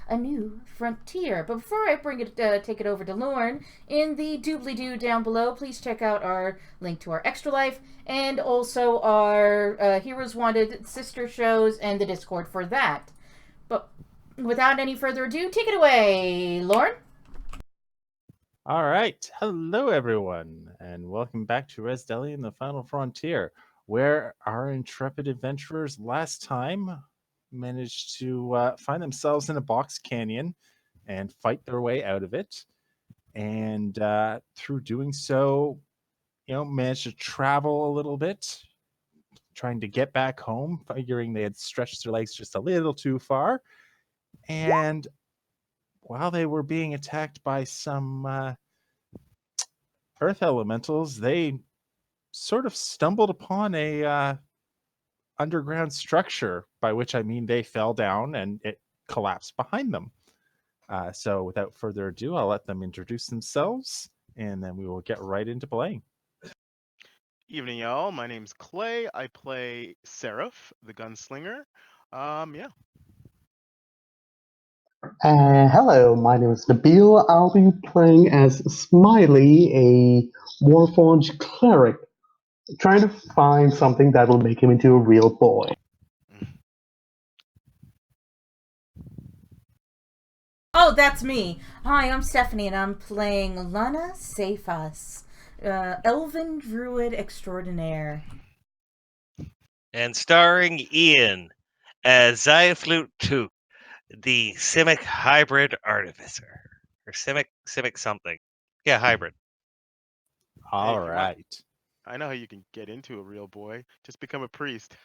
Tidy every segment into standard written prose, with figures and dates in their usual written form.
a new frontier. But before I take it over to Lorne, in the doobly-doo down below, please check out our link to our Extra Life and also our Heroes Wanted sister shows and the Discord for that. But without any further ado, take it away, Lorne. All right. Hello, everyone, and welcome back to Resdellion, the Final Frontier, where our intrepid adventurers last time managed to find themselves in a box canyon and fight their way out of it. And through doing so, managed to travel a little bit, trying to get back home, figuring they had stretched their legs just a little too far. And while they were being attacked by some earth elementals, they sort of stumbled upon a underground structure, by which I mean they fell down and it collapsed behind them. So without further ado, I'll let them introduce themselves and then we will get right into playing. Evening, y'all. My name's Clay. I play Seraph, the gunslinger. Yeah. Hello, my name is Nabil. I'll be playing as Smiley, a Warforged cleric, trying to find something that will make him into a real boy. Oh, that's me. Hi, I'm Stephanie, and I'm playing Lana Safas, Elven Druid Extraordinaire. And starring Ian as Zyaflute 2, the Simic Hybrid Artificer. Or Simic something. Yeah, hybrid. All Hey, right. I know how you can get into a real boy. Just become a priest.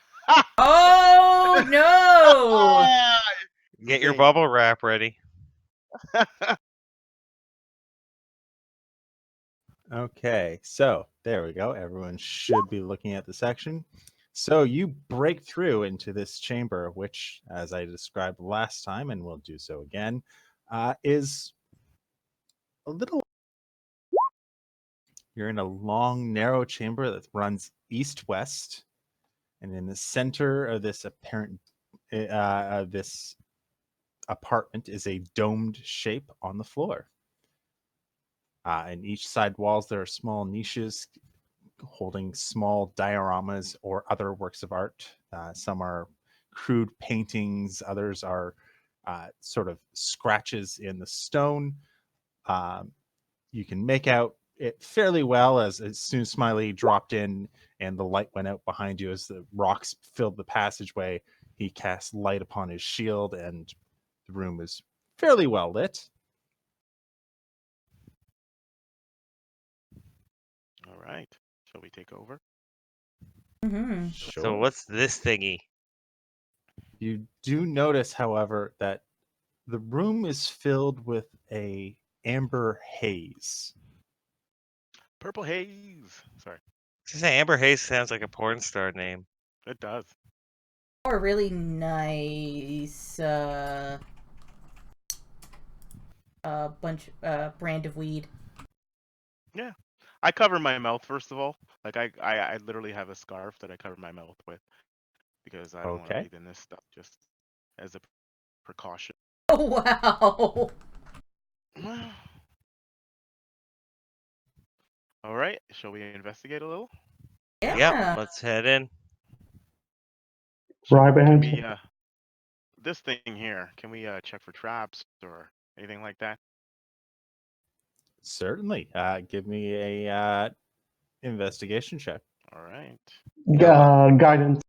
Oh, no! Get your Zing. bubble wrap ready. Okay, so there we go. Everyone should be looking at the section. So you break through into this chamber, which, as I described last time, and we'll do so again, is a little. You're in a long, narrow chamber that runs east-west, and in the center of this this apartment is a domed shape on the floor. In each side walls, there are small niches holding small dioramas or other works of art. Some are crude paintings, others are sort of scratches in the stone. You can make out it fairly well as soon as Smiley dropped in and the light went out behind you as the rocks filled the passageway. He cast light upon his shield and the room is fairly well lit. All right. Shall we take over? Mm-hmm. Sure. So what's this thingy? You do notice, however, that the room is filled with a amber haze. Purple haze. Sorry. Just say Amber Hayes sounds like a porn star name. It does. Or a really nice brand of weed. Yeah. I cover my mouth first of all. Like I literally have a scarf that I cover my mouth with because I don't want to Okay. breathe in this stuff. Just as a precaution. Oh, wow. All right. Shall we investigate a little? Yeah. Yep, let's head in. Right Can behind we you. this thing here? Can we check for traps or anything like that? Certainly. Give me a investigation check. All right. Guidance.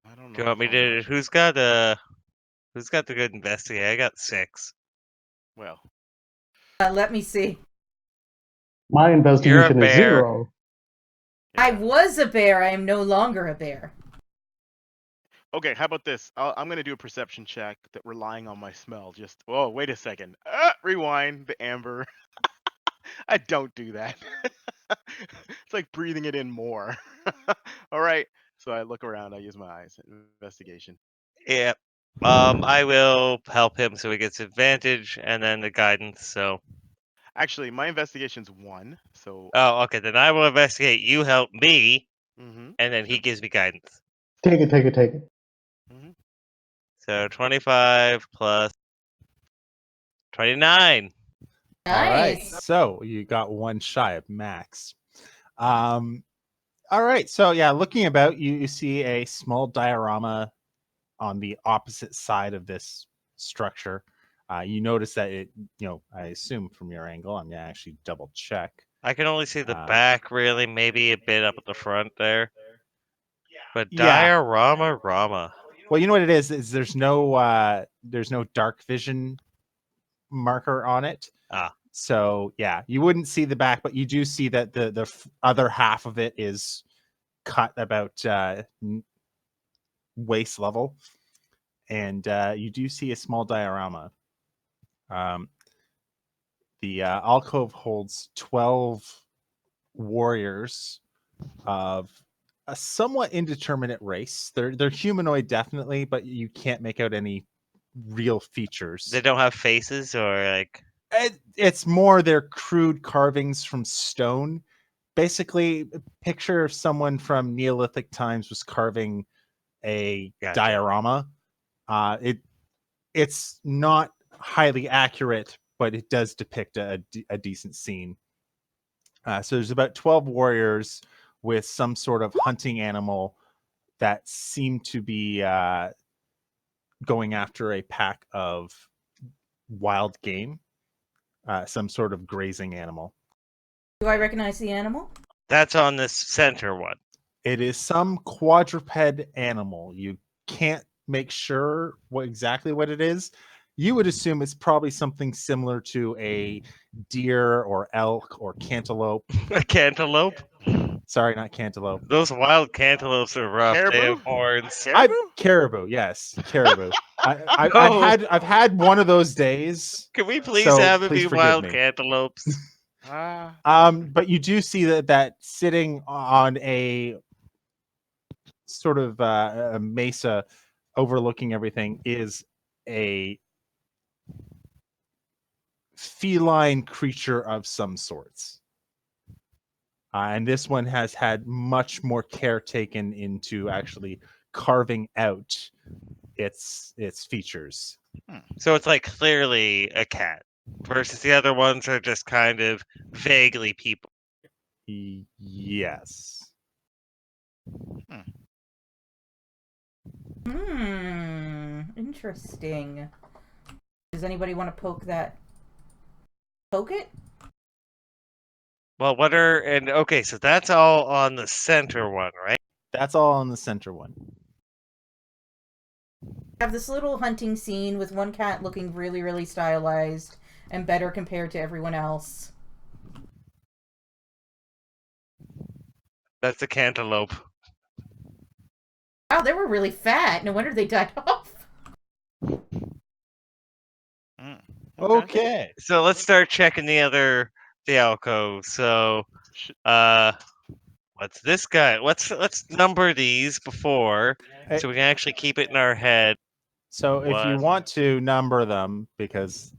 I don't Do you know want me if I'll to? much. Who's got the good investigator? I got 6. Well, Let me see. My You're a investigation is bear. 0. yeah. I was a bear. I am no longer a bear. Okay, how about this? I'm gonna do a perception check that relying on my smell. Just wait a second. Rewind the amber. I don't do that. It's like breathing it in more. All right. So I look around. I use my eyes. Investigation. Yep. I will help him so he gets advantage, and then the guidance. So. Actually, my investigation's 1. So. Oh, okay. Then I will investigate. You help me, Mm-hmm. and then Sure. he gives me guidance. Take it. Mm-hmm. So 25 plus 29. All right, Nice. so you got one shy of max. All right, so yeah, looking about, you see a small diorama on the opposite side of this structure. You notice that I assume from your angle, I'm gonna actually double check. I can only see the Uh, back, really, maybe a bit up at the front there. But Yeah. diorama. Well, you know what it is there's no dark vision marker on it. Ah. So yeah, you wouldn't see the back, but you do see that the other half of it is cut about waist level, and you do see a small diorama. The alcove holds 12 warriors of a somewhat indeterminate race. They're humanoid, definitely, but you can't make out any real features. They don't have faces or like. It's more their crude carvings from stone. Basically, picture if someone from Neolithic times was carving a diorama. It's not highly accurate, but it does depict a decent scene. So there's about 12 warriors with some sort of hunting animal that seem to be going after a pack of wild game, some sort of grazing animal. Do I recognize the animal? That's on this center one. It is some quadruped animal. You can't make sure exactly what it is. You would assume it's probably something similar to a deer or elk or cantaloupe. A cantaloupe? Sorry, not cantaloupe. Those wild cantaloupes are rough. They Caribou? have horns. Caribou, yes, caribou. Oh. I've had one of those days. Can we please so have it please be forgive wild me. cantaloupes? But you do see that sitting on a sort of a mesa overlooking everything is a feline creature of some sorts. And this one has had much more care taken into actually carving out its features. So it's like clearly a cat versus the other ones are just kind of vaguely people. Yes. Interesting. Does anybody want to poke it? Well, okay, so that's all on the center one, right? That's all on the center one. Have this little hunting scene with one cat looking really, really stylized and better compared to everyone else. That's a cantaloupe. Wow, they were really fat. No wonder they died off. Okay. So let's start checking the alcove. So what's this guy? Let's number these before so we can actually keep it in our head. So if you want to number them because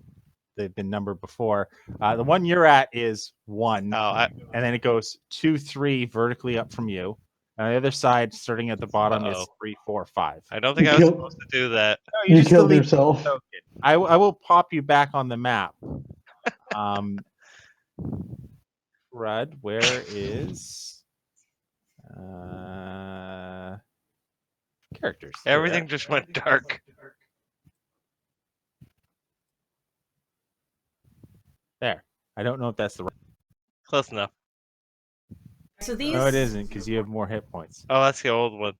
they've been numbered before, the one you're at is 1, and then it goes 2, 3 vertically up from you. And the other side, starting at the bottom, is 3, 4, 5. I don't think I was supposed to do that. No, you killed yourself. I will pop you back on the map. Rudd, where is characters? Everything just went dark. There. I don't know if that's the right. Close enough. So these. No, it isn't because you have more hit points. Oh, that's the old one.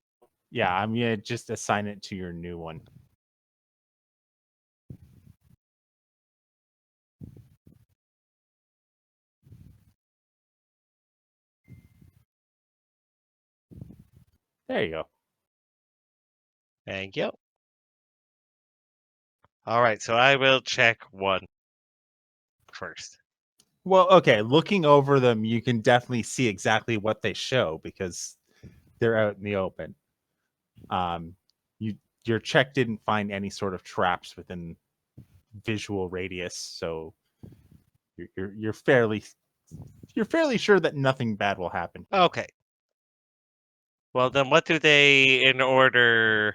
Yeah, I'm gonna just assign it to your new one. There you go. Thank you. All right, so I will check 1 first. Well, okay, looking over them, you can definitely see exactly what they show because they're out in the open. Your check didn't find any sort of traps within visual radius, so you're fairly sure that nothing bad will happen. Okay. Well, then what do they in order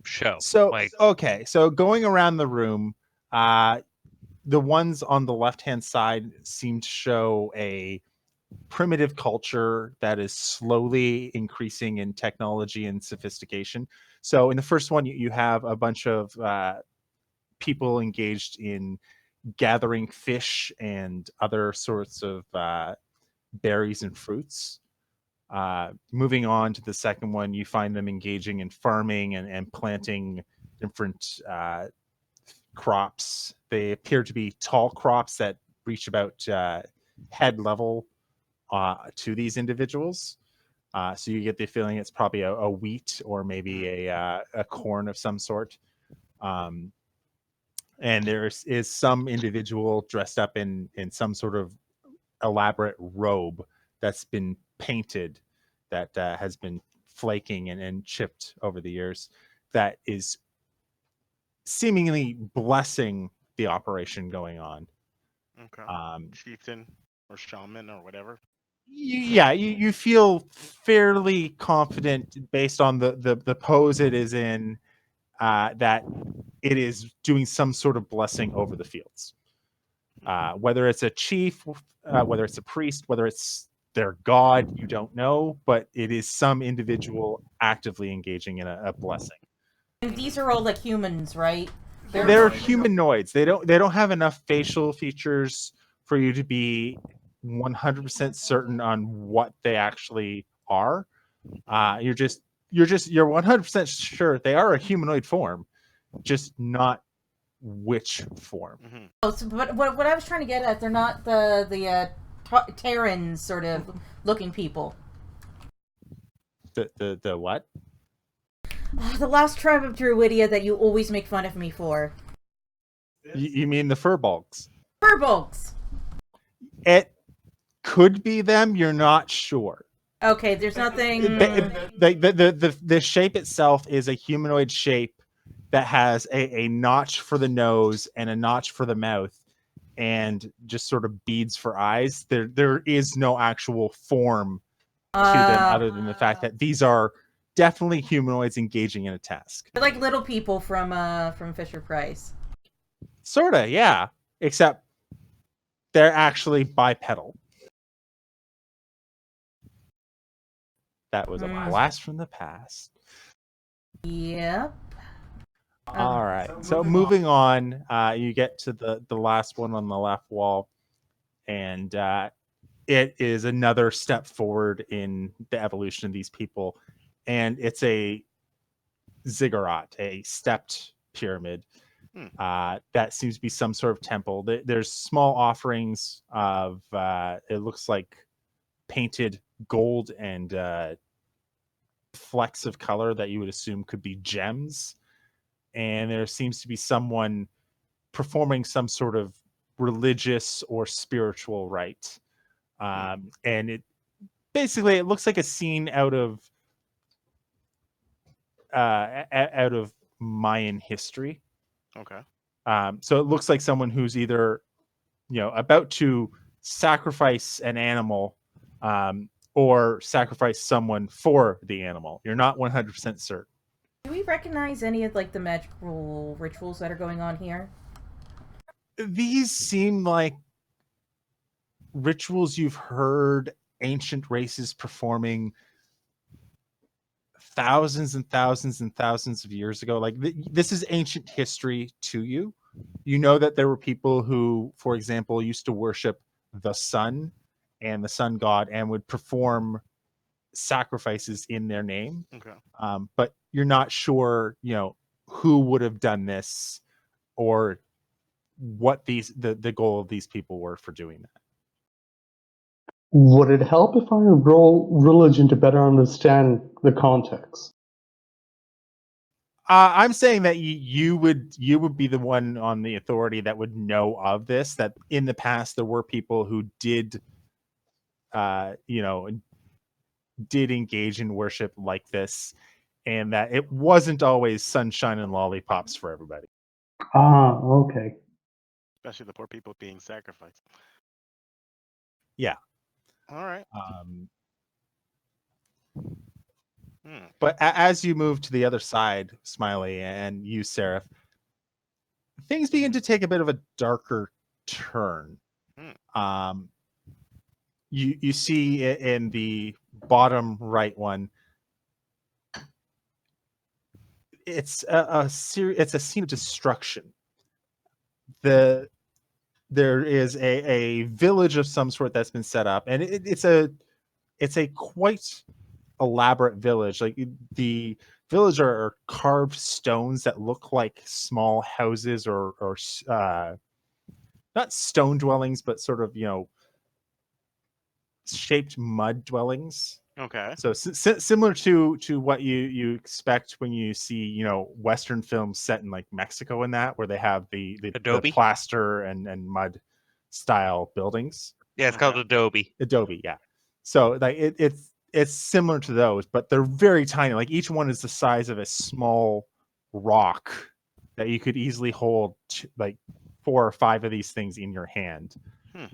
show? So Like, okay, so going around the room, the ones on the left-hand side seem to show a primitive culture that is slowly increasing in technology and sophistication. So in the first one, you have a bunch of people engaged in gathering fish and other sorts of berries and fruits. Moving on to the second one, you find them engaging in farming and planting different crops. They appear to be tall crops that reach about head level to these individuals. So you get the feeling it's probably a wheat or maybe a corn of some sort. And there is some individual dressed up in some sort of elaborate robe that's been painted, that has been flaking and chipped over the years, that is seemingly blessing the operation going on. Okay. Um, Chieftain or shaman or whatever. you feel fairly confident based on the pose it is in, that it is doing some sort of blessing over the fields. Whether it's a chief, whether it's a priest, whether it's their god, you don't know, but it is some individual actively engaging in a blessing. And these are all like humans, right? They're humanoids. They don't have enough facial features for you to be 100% certain on what they actually are. You're 100% sure they are a humanoid form, just not which form. Mm-hmm. Oh, so, but what I was trying to get at, they're not the Terran sort of looking people. The what? The last tribe of Druidia that you always make fun of me for. You mean the furbolgs? Furbolgs! It could be them. You're not sure. Okay, there's nothing... The shape itself is a humanoid shape that has a notch for the nose and a notch for the mouth, and just sort of beads for eyes. There is no actual form to them other than the fact that these are definitely humanoids engaging in a task. They're like little people from Fisher Price. Sorta, yeah. Except they're actually bipedal. That was a blast from the past. Yep. All right. So moving on, you get to the last one on the left wall, and it is another step forward in the evolution of these people, and it's a ziggurat, a stepped pyramid. That seems to be some sort of temple. There's small offerings of it looks like painted gold and flecks of color that you would assume could be gems. And there seems to be someone performing some sort of religious or spiritual rite. And it looks like a scene out of Mayan history. Okay. So it looks like someone who's either, about to sacrifice an animal, or sacrifice someone for the animal. You're not 100% certain. Do we recognize any of like the magical rituals that are going on here? These seem like rituals you've heard ancient races performing thousands and thousands and thousands of years ago. Like this is ancient history to you. You know that there were people who, for example, used to worship the sun and the sun god and would perform sacrifices in their name. Okay. But you're not sure, who would have done this or what the goal of these people were for doing that. Would it help if I roll religion to better understand the context? I'm saying that you would be the one on the authority that would know of this. That in the past there were people who did, did engage in worship like this, and that it wasn't always sunshine and lollipops for everybody. Okay. Especially the poor people being sacrificed. Yeah. All right. Hmm. But as you move to the other side, Smiley, and you, Seraph, things begin to take a bit of a darker turn. Hmm. You see in the bottom right one, it's a scene of destruction. There is a village of some sort that's been set up, and it's a quite elaborate village. Like the village are carved stones that look like small houses or not stone dwellings, but sort of shaped mud dwellings. Okay. So similar to what you expect when you see Western films set in like Mexico and that, where they have the Adobe? plaster and mud style buildings. Yeah, it's called Okay. Adobe. Adobe, yeah. So like it's similar to those, but they're very tiny. Like each one is the size of a small rock that you could easily hold like 4 or 5 of these things in your hand.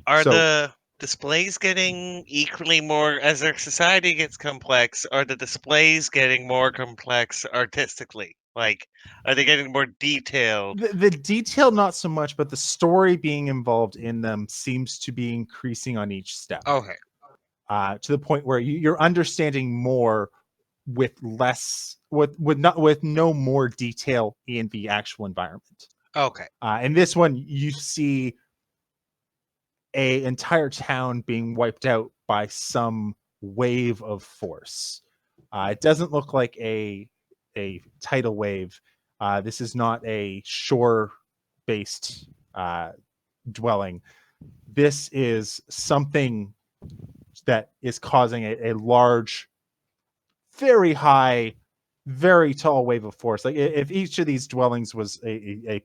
Are So the displays getting equally more as our society gets complex? Are the displays getting more complex artistically? Like, are they getting more detailed? the detail not so much, but the story being involved in them seems to be increasing on each step. Okay. To the point where you're understanding more with less with no more detail in the actual environment. Okay. In this one, you see a entire town being wiped out by some wave of force. It doesn't look like a tidal wave. This is not a shore based dwelling. This is something that is causing a large, very high, very tall wave of force. Like if each of these dwellings was a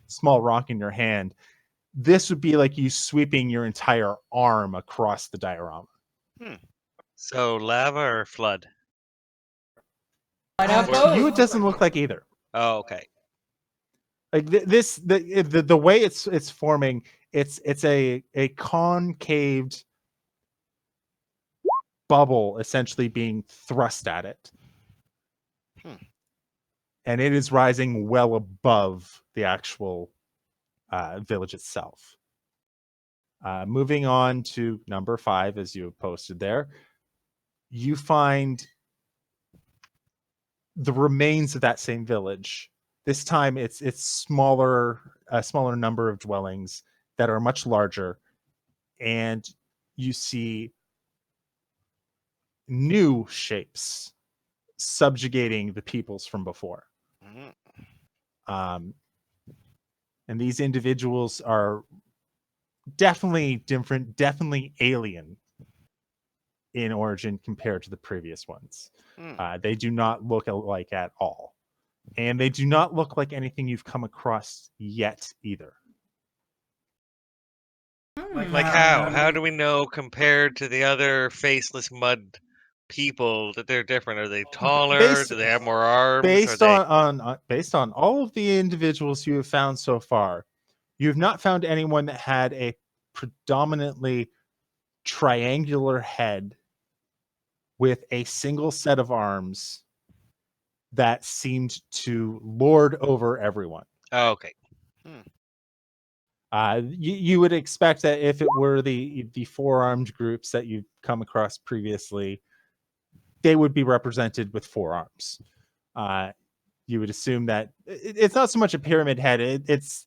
small rock in your hand, this would be like you sweeping your entire arm across the diorama. So lava or flood? Why not To both? you, it doesn't look like either. Oh, okay. Like the way it's forming, it's a concaved bubble essentially being thrust at it. And it is rising well above the actual village itself. Moving on to number 5, as you have posted there, you find the remains of that same village. This time, it's smaller, a smaller number of dwellings that are much larger, and you see new shapes subjugating the peoples from before. And these individuals are definitely different, definitely alien in origin compared to the previous ones. They do not look alike at all. And they do not look like anything you've come across yet either. Like how? How do we know compared to the other faceless mud people that they're different? Are they taller? Based- Do they have more arms? Based Are they... based on all of the individuals you have found so far, you have not found anyone that had a predominantly triangular head with a single set of arms that seemed to lord over everyone. Oh, okay. You would expect that if it were the four-armed groups that you've come across previously, they would be represented with 4 arms. You would assume that it's not so much a pyramid head; it's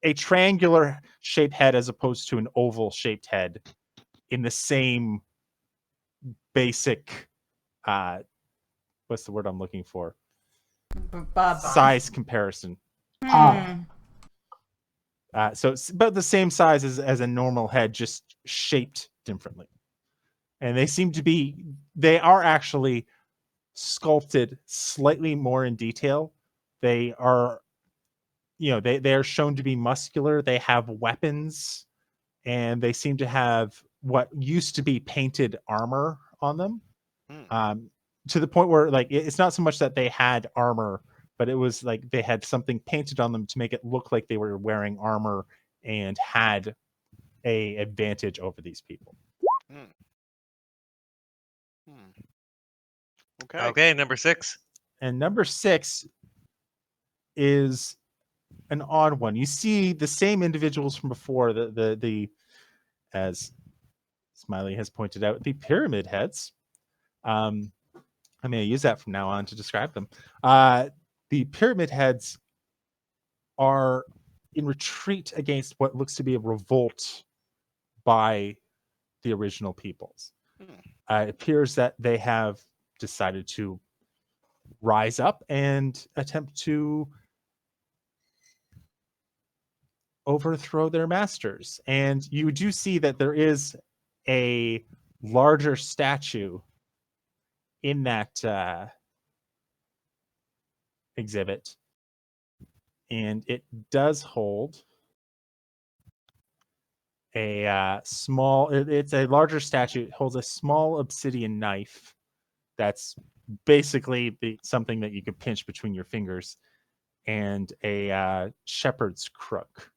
a triangular shaped head as opposed to an oval shaped head in the same basic. What's the word I'm looking for? Size comparison. So it's about the same size as a normal head, just shaped differently. And they are actually sculpted slightly more in detail. They are, they are shown to be muscular. They have weapons, and they seem to have what used to be painted armor on them. To the point where like it's not so much that they had armor, but it was like they had something painted on them to make it look like they were wearing armor and had a advantage over these people. Okay. Okay, number 6. And number 6 is an odd one. You see the same individuals from before, the as Smiley has pointed out, the pyramid heads. I'm going to use that from now on to describe them. The pyramid heads are in retreat against what looks to be a revolt by the original peoples. It appears that they have decided to rise up and attempt to overthrow their masters. And you do see that there is a larger statue in that exhibit, and it does hold a small. It's a larger statue. It holds a small obsidian knife. That's basically something that you could pinch between your fingers, and a shepherd's crook.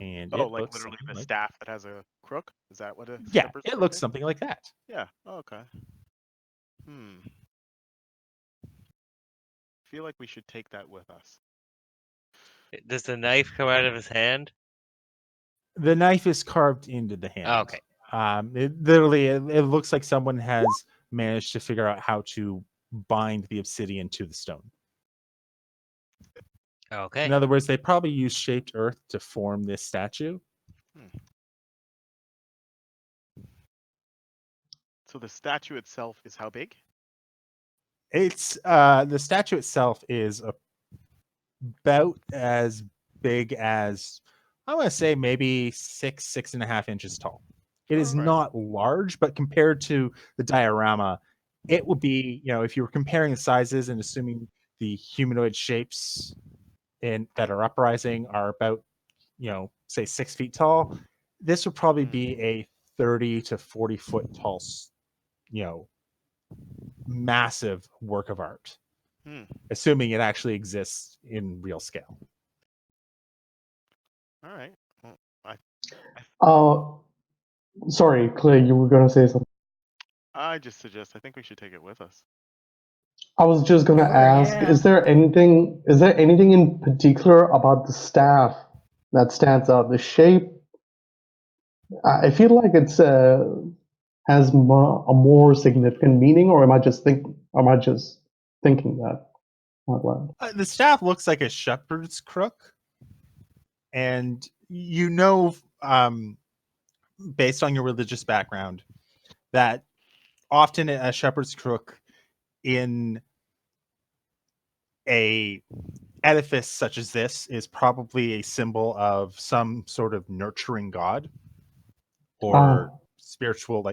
And Oh, it like looks literally something the like, staff that has a crook? Is that what a yeah, shepherd's it crook looks is? something like that. Yeah. Oh, okay. Hmm. Feel like we should take that with us. Does the knife come out of his hand? The knife is carved into the hand. Okay. It literally it looks like someone has managed to figure out how to bind the obsidian to the stone. Okay. In other words, they probably used shaped earth to form this statue. So the statue itself is how big? It's the statue itself is about as big as, I want to say, maybe 6.5 inches tall. It is Alright. not large, but compared to the diorama, it would be, if you were comparing the sizes and assuming the humanoid shapes that are uprising are about, say 6 feet tall, this would probably be a 30 to 40 foot tall, you know, massive work of art, assuming it actually exists in real scale. All right. Well, Sorry, Clay, you were gonna say something. I just suggest I think we should take it with us. I was just gonna Sure, ask, yeah. is there anything in particular about the staff that stands out? The shape, I feel like it's has a more significant meaning, or am I just thinking that out loud? The staff looks like a shepherd's crook, and based on your religious background, that often a shepherd's crook in a edifice such as this is probably a symbol of some sort of nurturing god or spiritual,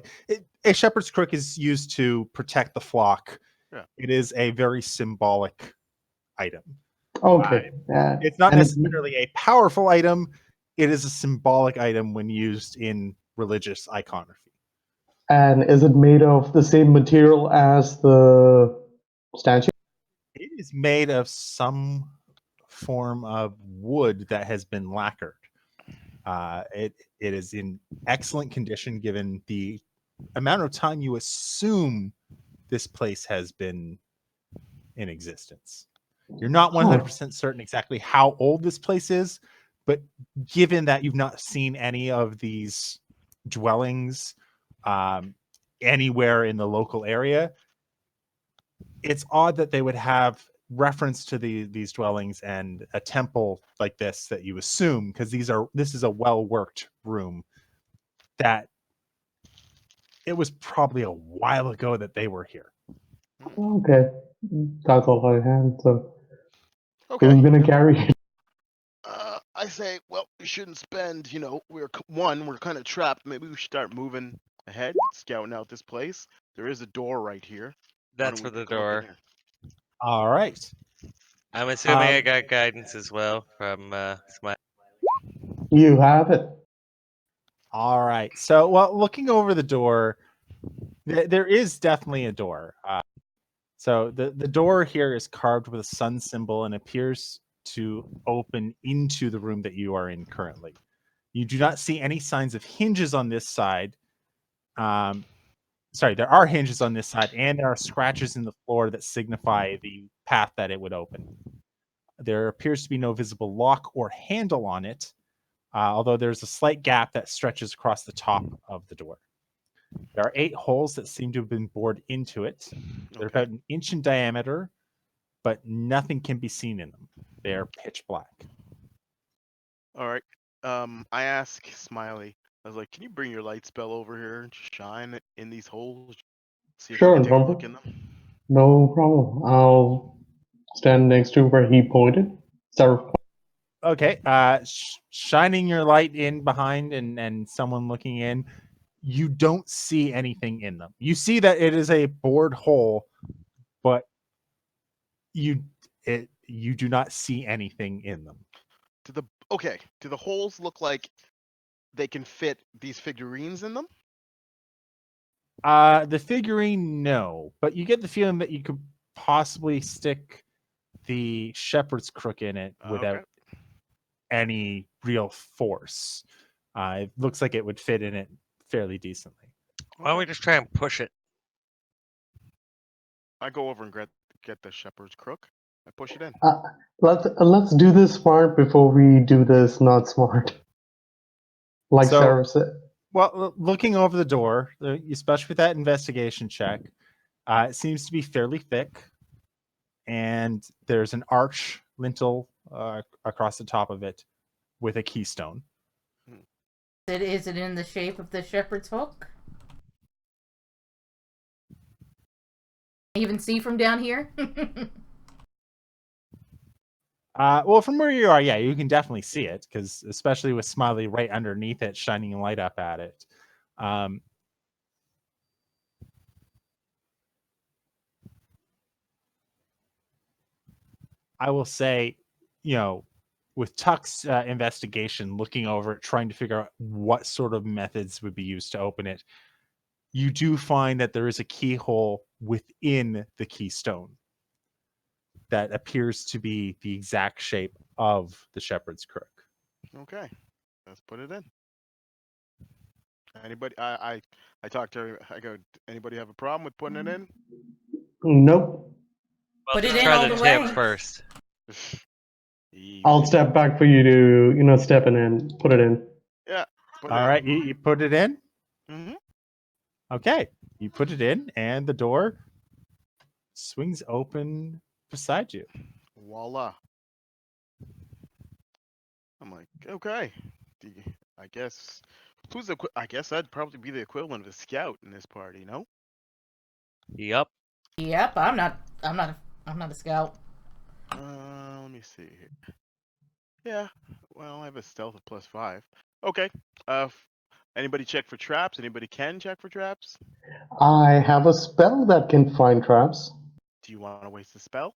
a shepherd's crook is used to protect the flock. Yeah. It is a very symbolic item. Okay. It's not and necessarily a powerful item. It is a symbolic item when used in religious iconography. And is it made of the same material as the statue? It is made of some form of wood that has been lacquered. It is in excellent condition given the amount of time you assume this place has been in existence. You're not 100% certain exactly how old this place is, but given that you've not seen any of these dwellings anywhere in the local area, it's odd that they would have reference to these dwellings and a temple like this that you assume, because this is a well-worked room, that it was probably a while ago that they were here. Okay, that's all I had. So Okay. who's gonna carry it? I say, well, we shouldn't spend. We're kind of trapped. Maybe we should start moving ahead, scouting out this place. There is a door right here. Why That's don't for we the go up in door. here? All right. I'm assuming I got guidance as well from Smile. You have it. All right. So, well, looking over the door, there is definitely a door. So the door here is carved with a sun symbol and appears to open into the room that you are in currently. You do not see any signs of hinges on this side. sorry, there are hinges on this side, and there are scratches in the floor that signify the path that it would open. There appears to be no visible lock or handle on it, although there's a slight gap that stretches across the top of the door. There are 8 holes that seem to have been bored into it. They're Okay. about an inch in diameter, but nothing can be seen in them. They are pitch black. All right. I ask Smiley. I was like, "Can you bring your light spell over here and shine in these holes? See if we Sure, can take a no, look in them." no problem. I'll stand next to where he pointed. Seraph. Okay, shining your light in behind and someone looking in, you don't see anything in them. You see that it is a bored hole, but you do not see anything in them. Do the holes look like they can fit these figurines in them? The figurine, no, but you get the feeling that you could possibly stick the shepherd's crook in it without Okay. any real force. It looks like it would fit in it fairly decently. Why don't we just try and push it? I go over and get the shepherd's crook. I push it in. Let's do this smart before we do this not smart. Like So- Sarah said. Well, looking over the door, especially with that investigation check, it seems to be fairly thick, and there's an arch lintel across the top of it with a keystone. Is it in the shape of the shepherd's hook? Even see from down here? Well, from where you are, yeah, you can definitely see it, because especially with Smiley right underneath it, shining light up at it. I will say, with Tuck's investigation, looking over it, trying to figure out what sort of methods would be used to open it, you do find that there is a keyhole within the keystone that appears to be the exact shape of the shepherd's crook. Okay. Let's put it in. Anybody? I talk to her. I go. Anybody have a problem with putting it in? Nope. Well, Put it let's in try all the the tip way. first. I'll Easy. step back for you to, step in and put it in. Yeah. Put All it right, you put it in. in. Okay, you put it in, and the door swings open beside you. Voila. I'm like, okay. I guess I guess that'd probably be the equivalent of a scout in this party, no? Yep. Yep, I'm not a scout. Let me see here. Yeah. Well, I have a stealth of +5. Okay. Anybody check for traps? Anybody can check for traps? I have a spell that can find traps. Do you want to waste the spell?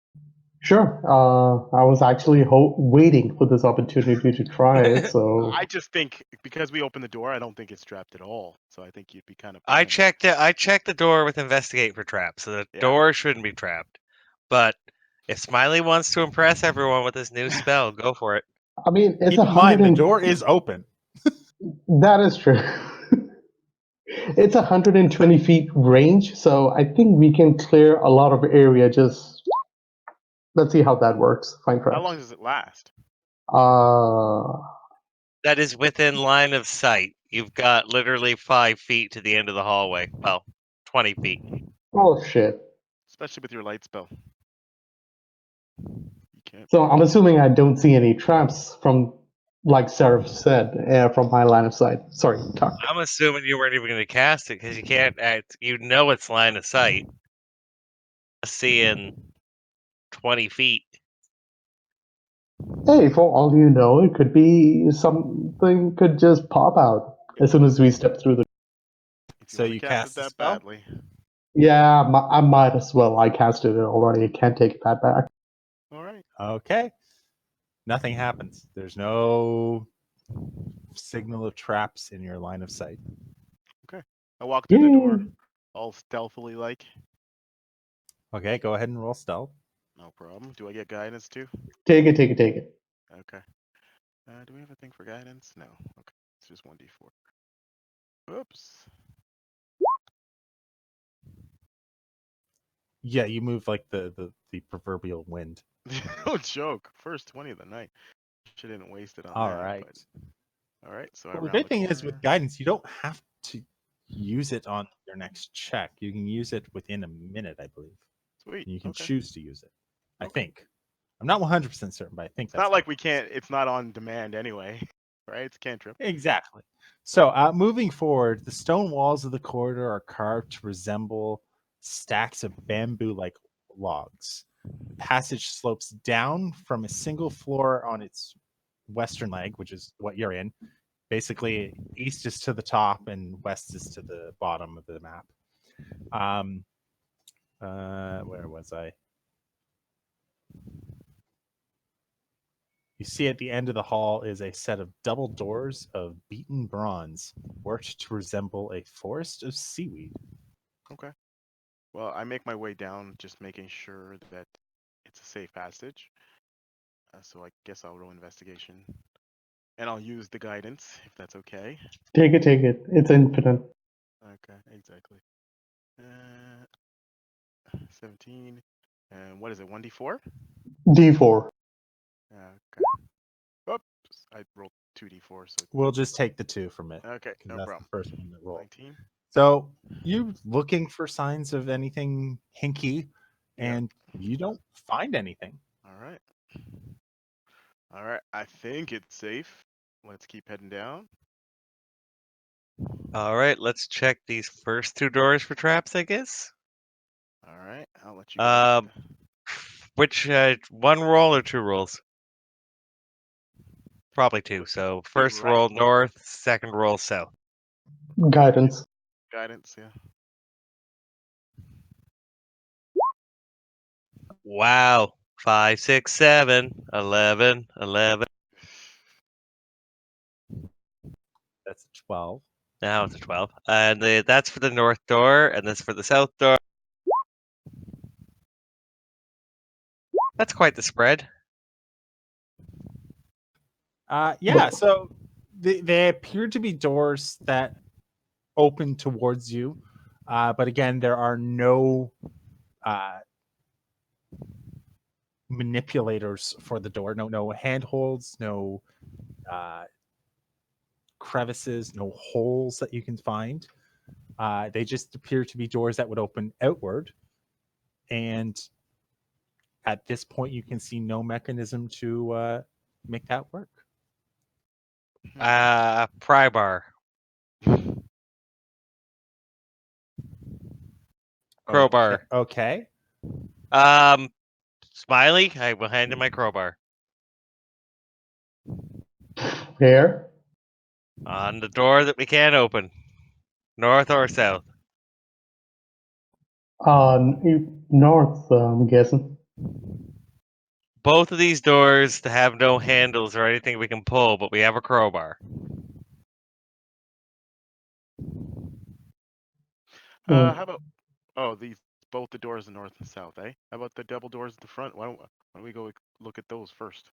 Sure. I was actually waiting for this opportunity to try it, so I just think because we opened the door, I don't think it's trapped at all. So I think you'd be kind of. I checked it. I checked the door with investigate for traps, so the Yeah. door shouldn't be trapped. But if Smiley wants to impress everyone with his new spell, go for it. I mean, it's Keep in mind, the door is open. That is true. It's 120 feet range, so I think we can clear a lot of area. Just let's see how that works. Find How traps. long does it last? That is within line of sight. You've got literally 5 feet to the end of the hallway. Well, 20 feet. Oh shit. Especially with your light spell. You can't. So I'm assuming I don't see any traps from, like Seraph said, from my line of sight. Sorry, Tuck. I'm assuming you weren't even going to cast it because you can't act. You know it's line of sight. Seeing 20 feet. Hey, for all you know, it could be something could just pop out as soon as we step through the. If you So want to you cast cast it the that spell? badly. Yeah, I might as well. I casted it already. I can't take that back. All right. Okay. Nothing happens. There's no signal of traps in your line of sight. I walk through the door, Yay. all stealthily like. Okay, go ahead and roll stealth. No problem. Do I get guidance too? Take it, take it, take it. Okay. Do we have a thing for guidance? No. Okay. It's just 1d4. Oops. Yeah, you move like the proverbial wind. No joke. First 20 of the night. She didn't waste it on All that. right. But all right, so I Well, the round great the thing is corner. with guidance, you don't have to use it on your next check. You can use it within a minute, I believe. Sweet. And you can Okay. choose to use it. I Okay. think. I'm not 100% certain, but I think It's that's not how like it we works. can't. It's not on demand anyway, right? It's cantrip. Exactly. So, moving forward, the stone walls of the corridor are carved to resemble stacks of bamboo like logs. The passage slopes down from a single floor on its western leg, which is what you're in. Basically, east is to the top and west is to the bottom of the map. Where was I? You see at the end of the hall is a set of double doors of beaten bronze, worked to resemble a forest of seaweed. Okay. Well, I make my way down, just making sure that it's a safe passage. So I guess I'll roll investigation, and I'll use the guidance if that's okay. Take it, take it. It's infinite. Okay, exactly. 17. And what is it? 1d4? D4. Okay. Oops, I rolled 2d4, so We'll just take the 2 from it okay, because no that's the problem. first one that rolled. 19. So you looking for signs of anything hinky, Yeah. and you don't find anything. All right. All right. I think it's safe. Let's keep heading down. All right, let's check these first 2 doors for traps, I guess. All right. I'll let you guys. Which one roll or 2 rolls? Probably 2. So first right. roll north, second roll south. Guidance. Guidance, yeah. Wow. 5, 6, 7, 11, 11. That's a 12. Now it's a 12. And that's for the north door, and this for the south door. That's quite the spread. Yeah, so they appear to be doors that open towards you. But again, there are no manipulators for the door. No handholds, no crevices, no holes that you can find. They just appear to be doors that would open outward. And at this point, you can see no mechanism to make that work. Pry bar. Crowbar. Okay. Smiley, I will hand him my crowbar. Where? On the door that we can't open. North or south. North, I'm guessing. Both of these doors have no handles or anything we can pull, but we have a crowbar. How about? Oh, these both the doors in north and south, eh? How about the double doors at the front? Why don't we go look at those first?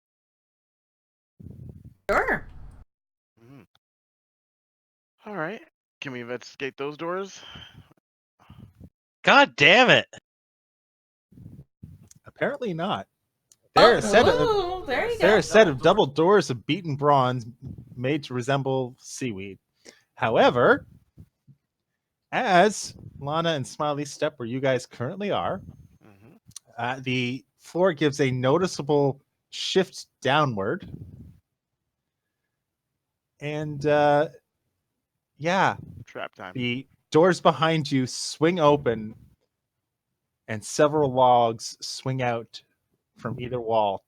Sure. Mm. All right. Can we investigate those doors? God damn it! Apparently not. They're a set of Oh, there you they're go. a set of double doors of beaten bronze made to resemble seaweed. However, as Lana and Smiley step where you guys currently are, Mm-hmm. the floor gives a noticeable shift downward. And yeah, Trap time. the doors behind you swing open and several logs swing out from either wall,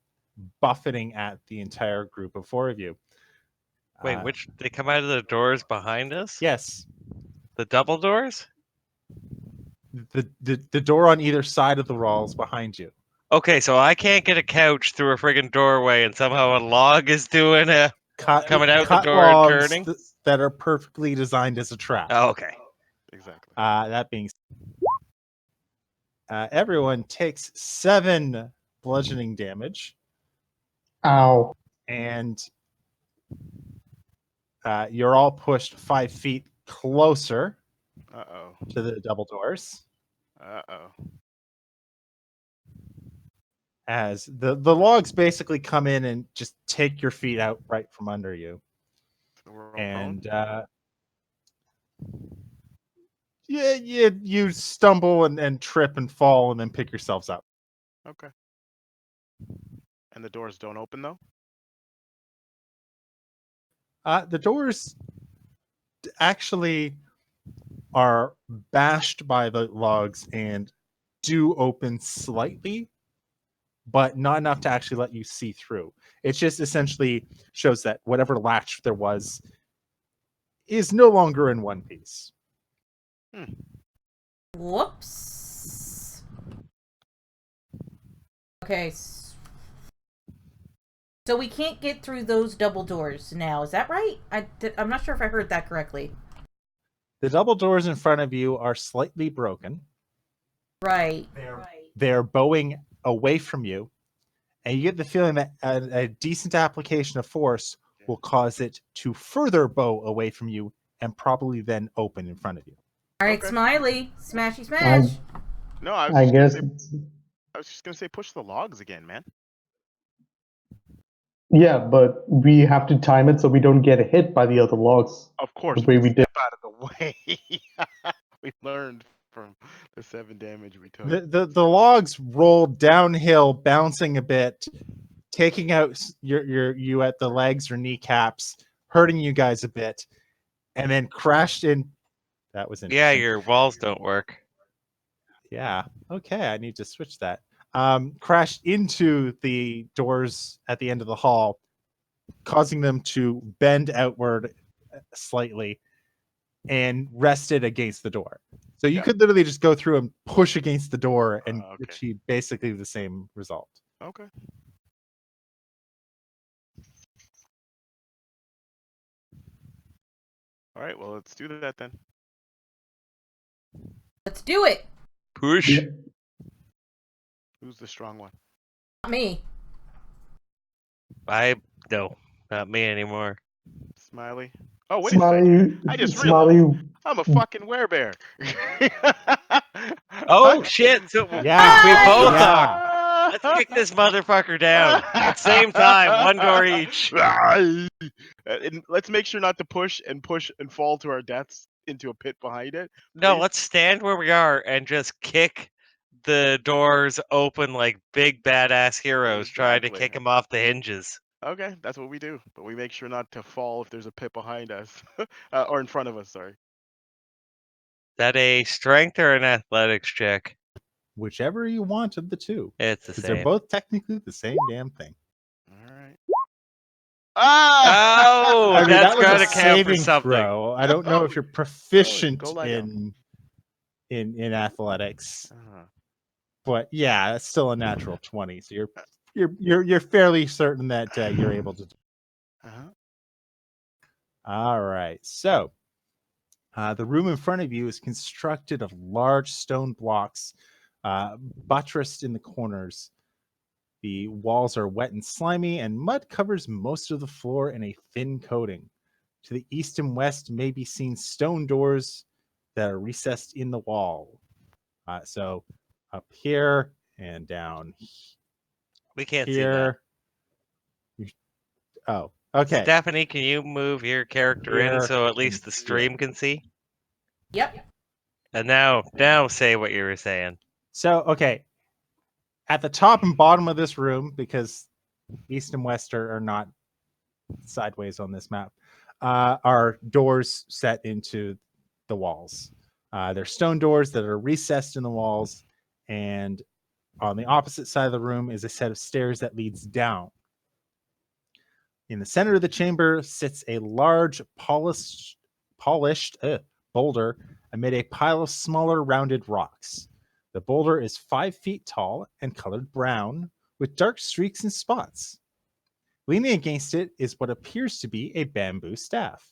buffeting at the entire group of 4 of you. Wait, which they come out of the doors behind us? Yes. The double doors? The door on either side of the walls behind you. Okay, so I can't get a couch through a friggin' doorway, and somehow a log is doing a coming out the cut door and logs turning. that are perfectly designed as a trap. Oh, okay. Exactly. That being everyone takes 7 bludgeoning damage, Ow. and you're all pushed 5 feet closer Uh-oh. to the double doors. Uh-oh. as the logs basically come in and just take your feet out right from under you. So we're all And prone. you stumble and trip and fall and then pick yourselves up. Okay. And the doors don't open though. The doors actually are bashed by the logs and do open slightly, but not enough to actually let you see through. It just essentially shows that whatever latch there was is no longer in one piece. Whoops. Okay. So we can't get through those double doors now. Is that right? I'm not sure if I heard that correctly. The double doors in front of you are slightly broken. Right. They're bowing away from you, and you get the feeling that a decent application of force will cause it to further bow away from you and probably then open in front of you. All right, Okay. Smiley. Smashy smash. No, I was I just gonna guess. say, I was just gonna say push the logs again, man. Yeah, but we have to time it so we don't get hit by the other logs. Of course, The way we did. step out of the way. We learned from the 7 damage we took. The logs roll downhill, bouncing a bit, taking out you at the legs or kneecaps, hurting you guys a bit, and then crashed in. That was Yeah, interesting. your walls don't work. Yeah. Okay, I need to switch that. Crashed into the doors at the end of the hall, causing them to bend outward slightly and rested against the door. So you Yeah. could literally just go through and push against the door and Okay. achieve basically the same result. Okay. All right. Well, let's do that then. Let's do it. Push. Who's the strong one? Not me. No, not me anymore. Smiley. Oh, wait a second. Smiley, I just Smiley, realized I'm a fucking werebear. Oh shit! So Yeah. we both Yeah. are. Let's kick this motherfucker down at the same time, one door each. And let's make sure not to push and fall to our deaths into a pit behind it. No, please. let's stand where we are and just kick the doors open like big badass heroes, trying to Exactly. kick them off the hinges. Okay, that's what we do. But we make sure not to fall if there's a pit behind us or in front of us. Sorry. That a strength or an athletics check? Whichever you want of the two. It's the Because they're same. both technically the same damn thing. All right. Ah! Oh, I mean, that's that was gotta a count for saving something. throw. I don't know if you're Go proficient lie down. in athletics, Uh-huh. but yeah, it's still a natural 20. So you're fairly certain that you're able to. Uh-huh. All right. So the room in front of you is constructed of large stone blocks, buttressed in the corners. The walls are wet and slimy, and mud covers most of the floor in a thin coating. To the east and west may be seen stone doors that are recessed in the wall. So up here and down We can't see that. here. Oh, okay. Stephanie, can you move your character in Here so at and least the stream can see? Yep. And now say what you were saying. So, okay. At the top and bottom of this room, because east and west are not sideways on this map, are doors set into the walls. They're stone doors that are recessed in the walls, and on the opposite side of the room is a set of stairs that leads down. In the center of the chamber sits a large polished boulder amid a pile of smaller rounded rocks. The boulder is 5 feet tall and colored brown with dark streaks and spots. Leaning against it is what appears to be a bamboo staff.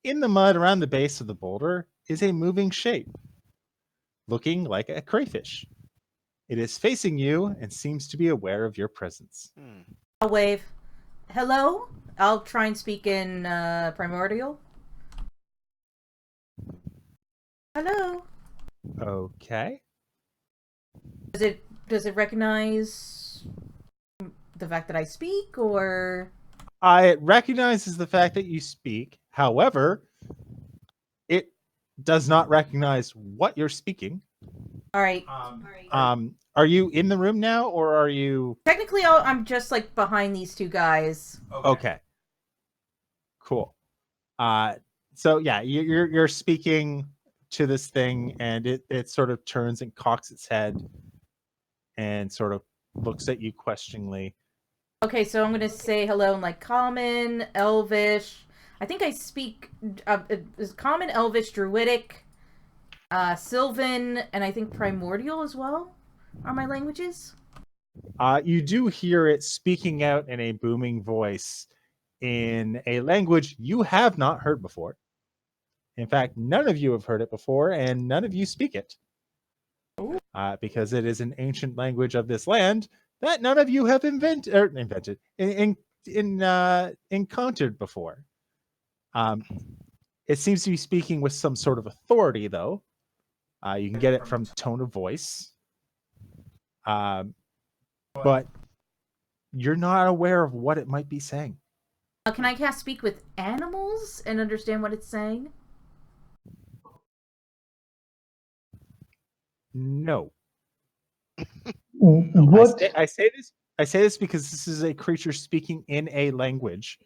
In the mud around the base of the boulder is a moving shape, looking like a crayfish. It is facing you and seems to be aware of your presence. I'll wave. Hello? I'll try and speak in primordial. Hello? Okay. Does it Does it recognize the fact that I speak, or? It recognizes the fact that you speak. However, it does not recognize what you're speaking. All right. Are you in the room now, or are you? Technically, I'm just like behind these two guys. Okay. Cool. So yeah, you're speaking to this thing, and it sort of turns and cocks its head, and sort of looks at you questioningly. Okay, so I'm gonna say hello in like Common, Elvish. I think I speak is Common, Elvish, Druidic, Sylvan, and I think Primordial as well. Are my languages? You do hear it speaking out in a booming voice in a language you have not heard before. In fact, none of you have heard it before, and none of you speak it. Because it is an ancient language of this land that none of you have encountered before. It seems to be speaking with some sort of authority, though. You can get it from tone of voice. But you're not aware of what it might be saying. Can I cast speak with animals and understand what it's saying? No. What I say this because this is a creature speaking in a language,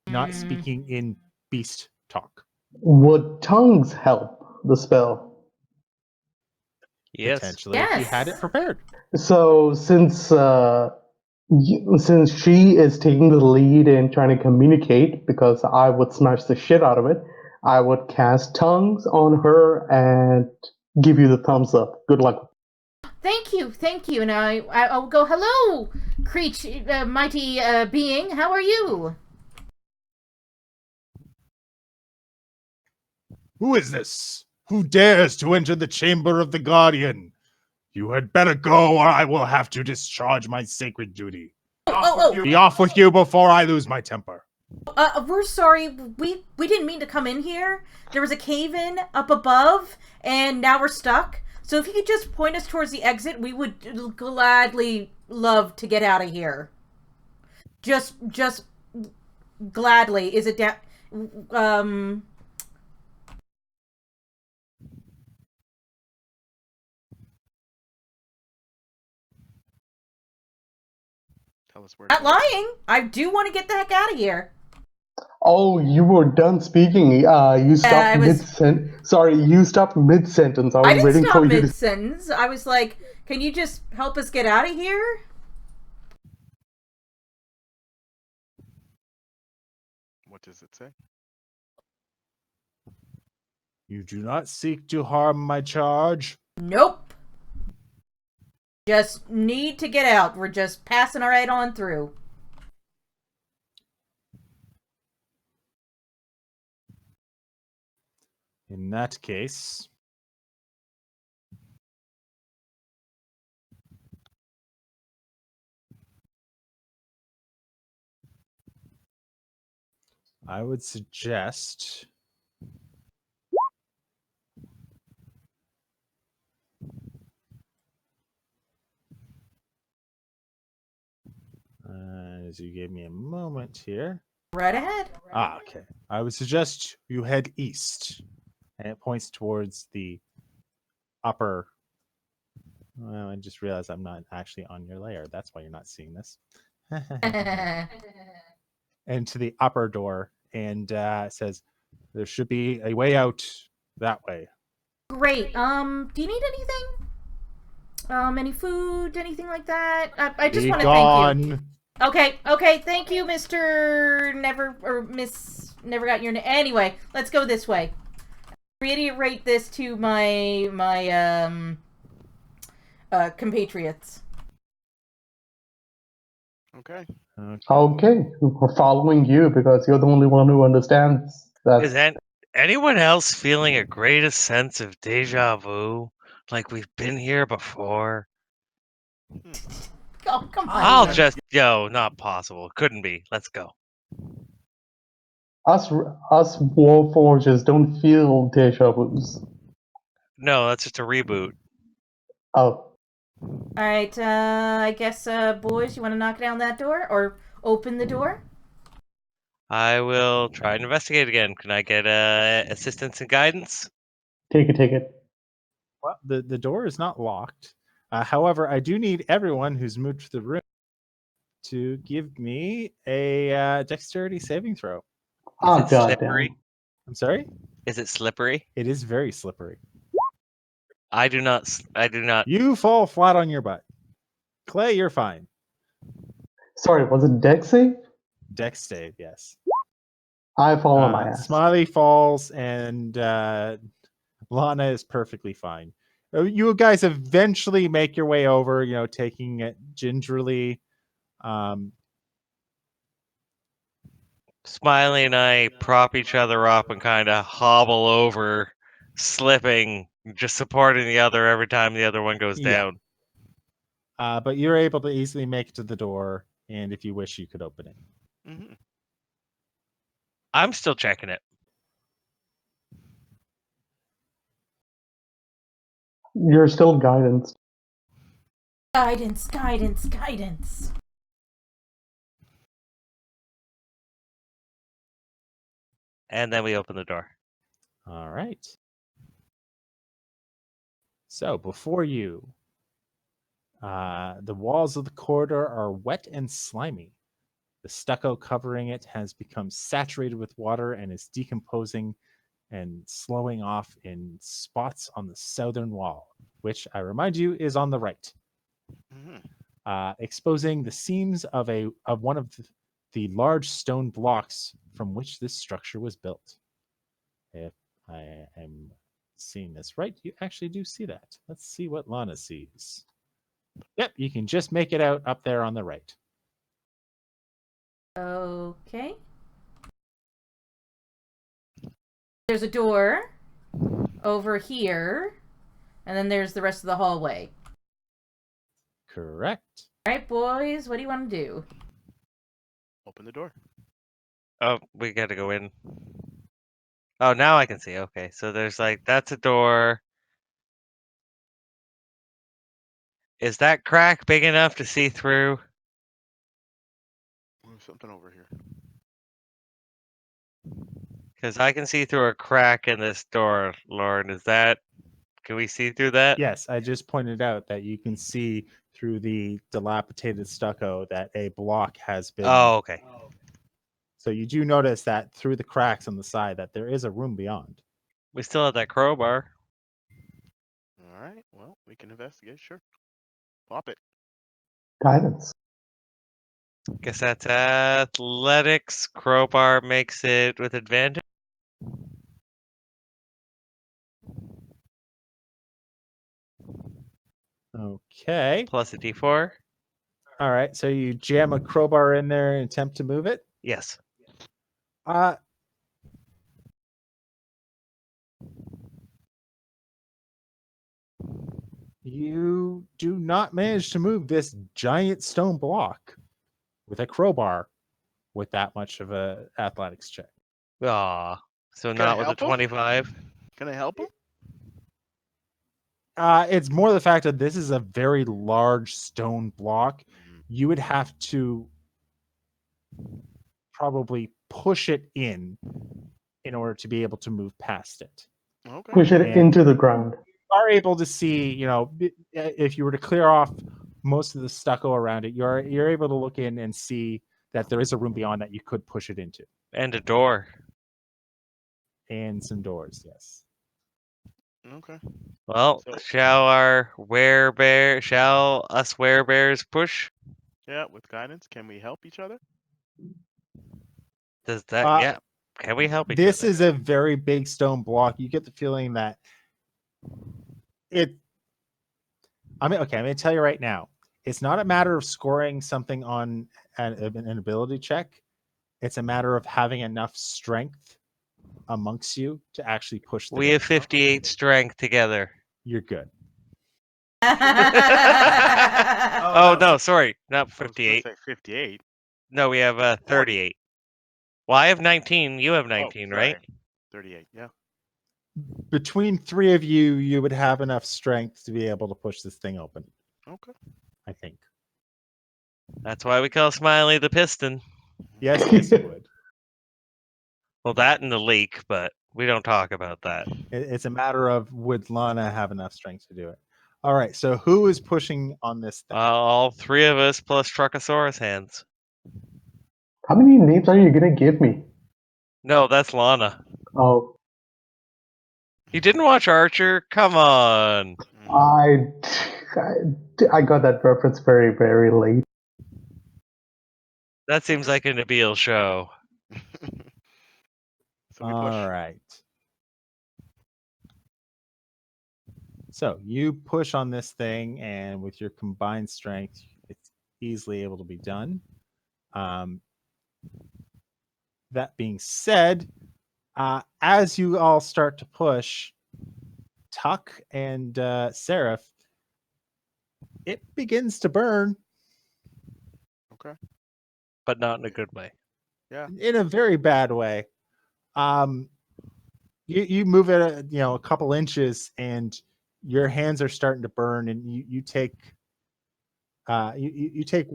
not speaking in beast talk. would tongues help the spell? Yes. Potentially, if you had it Yes. prepared. So since she is taking the lead in trying to communicate, because I would smash the shit out of it, I would cast tongues on her and give you the thumbs up. Good luck. Thank you. And I'll go, hello, creature, mighty being. How are you? Who is this? Who dares to enter the chamber of the Guardian? You had better go, or I will have to discharge my sacred duty. Be off with you before I lose my temper. We're sorry. We didn't mean to come in here. There was a cave-in up above, and now we're stuck. So if you could just point us towards the exit, we would gladly love to get out of here. Just gladly. Is it down? Tell us where. Not lying. I do want to get the heck out of here. Oh, you were done speaking. You stopped I was- mid-sentence. Sorry, you stopped mid-sentence. I I was didn't waiting stop for you to. mid-sentence. I was like, can you just help us get out of here? What does it say? You do not seek to harm my charge. Nope. Just need to get out. We're just passing right on through. In that case, I would suggest as you gave me a moment here. Right ahead. Okay. I would suggest you head east. And it points towards the upper. Well, I just realized I'm not actually on your layer. That's why you're not seeing this. And to the upper door, and says there should be a way out that way. Great. Do you need anything? Any food, anything like that? I just want to thank you. Okay, thank you, Mr. Never, or Miss Never got your name. Anyway, let's go this way. Reiterate this to my compatriots. Okay. Okay, we're following you because you're the only one who understands that. Is that anyone else feeling a greater sense of deja vu? Like we've been here before? Oh, come on. I'll just not possible. Couldn't be. Let's go. Us Warforgers don't feel deja vus. No, that's just a reboot. Oh, All right. I guess, boys, you want to knock down that door or open the door? I will try and investigate again. Can I get assistance and guidance? Take it, take it. Well, the door is not locked. However, I do need everyone who's moved to the room to give me a dexterity saving throw. Is Ah, it goddamn. slippery? I'm sorry? Is it slippery? It is very slippery. I do not. I do not. You fall flat on your butt. Clay, you're fine. Sorry, was it Dex save? Dex save, yes. I fall on my ass. Smiley falls, and Lana is perfectly fine. You guys eventually make your way over, taking it gingerly. Smiley and I prop each other up and kind of hobble over, slipping, just supporting the other every time the other one goes Yeah. down. But you're able to easily make it to the door, and if you wish, you could open it. Mm-hmm. I'm still checking it. You're still guidance. Guidance, guidance, guidance. And then we open the door. All right. So before you, the walls of the corridor are wet and slimy. The stucco covering it has become saturated with water and is decomposing and slowing off in spots on the southern wall, which I remind you is on the right, exposing the seams of one of the large stone blocks from which this structure was built. If I am seeing this right, you actually do see that. Let's see what Lana sees. Yep, you can just make it out up there on the right. Okay. There's a door over here, and then there's the rest of the hallway. Correct. All right, boys, what do you want to do? Open the door. Oh, we gotta go in. Oh, now I can see. Okay, so there's that's a door. Is that crack big enough to see through? There's something over here. Because I can see through a crack in this door, Lauren. Can we see through that? Yes, I just pointed out that you can see through the dilapidated stucco that a block has been. Oh, okay. So you do notice that through the cracks on the side that there is a room beyond. We still have that crowbar. All right. Well, we can investigate. Sure. Pop it. Guidance. Guess that's athletics. Crowbar makes it with advantage. Okay. Plus a d4. All right. So you jam a crowbar in there and attempt to move it. Yes. You do not manage to move this giant stone block with a crowbar with that much of a athletics check. Ah. So Can I not with a help him? 25. Can I help him? It's more the fact that this is a very large stone block. You would have to probably push it in order to be able to move past it. Okay. Push it And- into the ground. Are able to see, if you were to clear off most of the stucco around it, you're able to look in and see that there is a room beyond that you could push it into, And a door. and some doors. Yes. Okay. Well, So- shall us werebears push? Yeah, with guidance, can we help each other? Does that, yeah. Can we help each This other? is a very big stone block. You get the feeling that I'm going to tell you right now. It's not a matter of scoring something on an ability check. It's a matter of having enough strength amongst you to actually push the We door. have 58 strength together. You're good. Oh, no, sorry. Not I was gonna 58. say 58. No, we have 38. Well, I have 19. You have 19, right? sorry. 38. Yeah. Between three of you, you would have enough strength to be able to push this thing open. Okay. I think. That's why we call Smiley the piston. Yes, yes, you would. Well, that and the leak, but we don't talk about that. It's a matter of would Lana have enough strength to do it. All right, so who is pushing on this thing? All three of us plus Truckosaurus hands. How many names are you gonna give me? No, that's Lana. Oh, You didn't watch Archer? Come on. I I got that reference very, very late. That seems like a Nabil show. So we push. All right. So you push on this thing, and with your combined strength, it's easily able to be done. That being said, as you all start to push, Tuck and Seraph, it begins to burn Okay. But not in a good way. Yeah. in a very bad way. You move it a couple inches, and your hands are starting to burn, and you take you take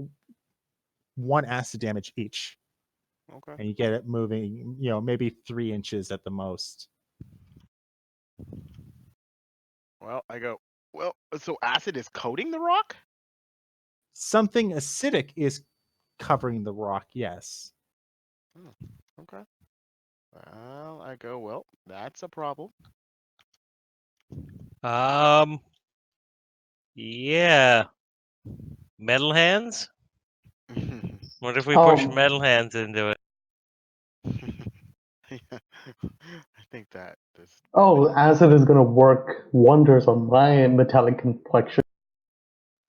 1 acid damage each, Okay. and you get it moving, maybe 3 inches at the most. Well, I go. Well, so acid is coating the rock? Something acidic is covering the rock, yes. Okay. Well, I go. Well, that's a problem. Yeah. Metal hands? What if we push metal hands into it? I think that this. Oh, acid is gonna work wonders on my metallic complexion.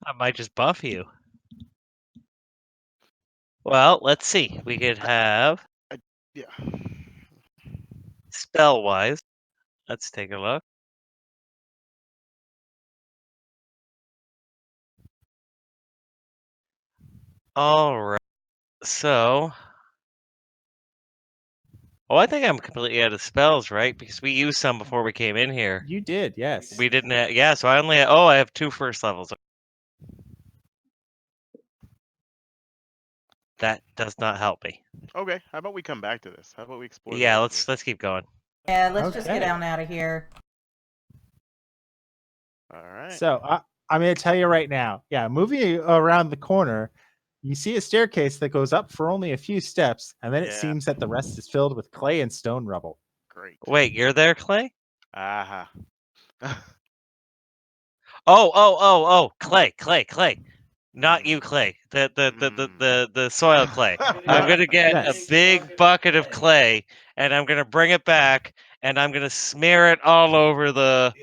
I might just buff you. Well, let's see. We could have Yeah. spell wise. Let's take a look. All right. So, I think I'm completely out of spells, right? Because we used some before we came in here. You did, yes. We didn't have, yeah, so I only I have 2 first levels. That does not help me. Okay. How about we come back to this? How about we explore? the Yeah, rest of let's keep going. Yeah, let's just get Okay. on out of here. this? All right. So I'm going to tell you right now. Yeah, moving around the corner, you see a staircase that goes up for only a few steps, and then it Yeah. seems that the rest is filled with clay and stone rubble. Great. Wait, you're there, Clay? Aha. Oh, Clay. Not Mm. you, Clay. The soil clay. I'm gonna get a Yes. big bucket of clay, and I'm gonna bring it back, and I'm gonna smear it all over the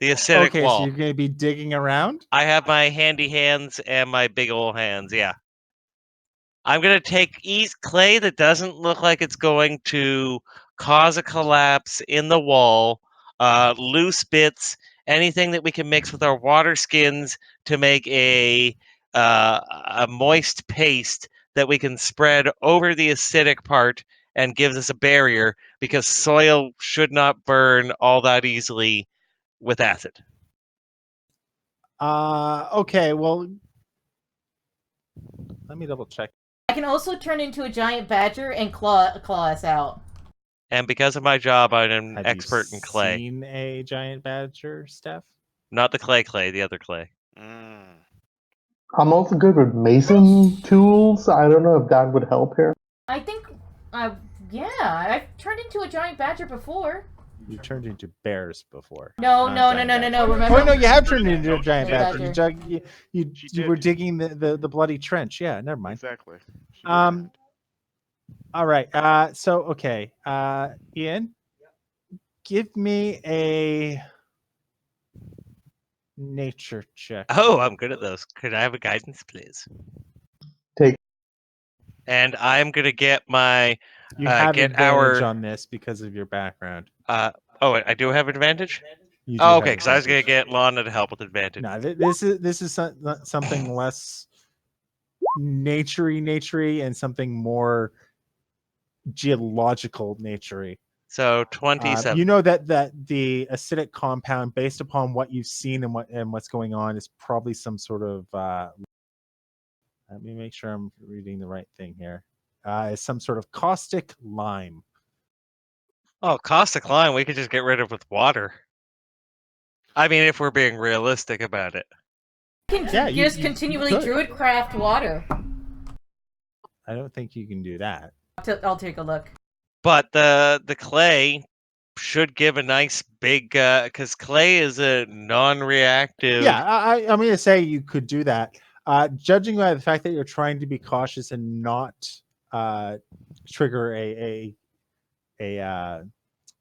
acidic Okay, so wall. you're going to be digging around? I have my handy hands and my big old hands. Yeah. I'm gonna take clay that doesn't look like it's going to cause a collapse in the wall, loose bits, anything that we can mix with our water skins to make a moist paste that we can spread over the acidic part and gives us a barrier because soil should not burn all that easily with acid. Okay, well, let me double check. I can also turn into a giant badger and claw us out. And because of my job, I'm an Have expert you in clay. seen a giant badger, Steph? Not the clay, the other clay. Mm. I'm also good with mason tools. I don't know if that would help here. I think, yeah, I've turned into a giant badger before. You turned into bears before. No, not no, no, giant no, no, badgers. no. Remember? Oh no, you have turned into a No, giant she did. badger. You She were did. digging the bloody trench. Yeah, never mind. Exactly. She did Um, that. All right. So okay. Ian, give me a nature check. Oh, I'm good at those. Could I have a guidance, please? Take. And I'm gonna get my You have get advantage our. on this because of your background. I do have advantage. You do Oh, have okay, because I was gonna advantage. get Lana to help with advantage. No, this is something less naturey and something more geological naturey. So 27. You know that the acidic compound, based upon what you've seen and what's going on, is probably some sort of. Let me make sure I'm reading the right thing here. Is some sort of caustic lime. Oh, caustic lime, we could just get rid of with water. I mean, if we're being realistic about it. Can you- just you continually could. druid craft water. I don't think you can do that. I'll take a look. But the clay should give a nice big because clay is a non-reactive. Yeah, I'm going to say you could do that. Judging by the fact that you're trying to be cautious and not trigger a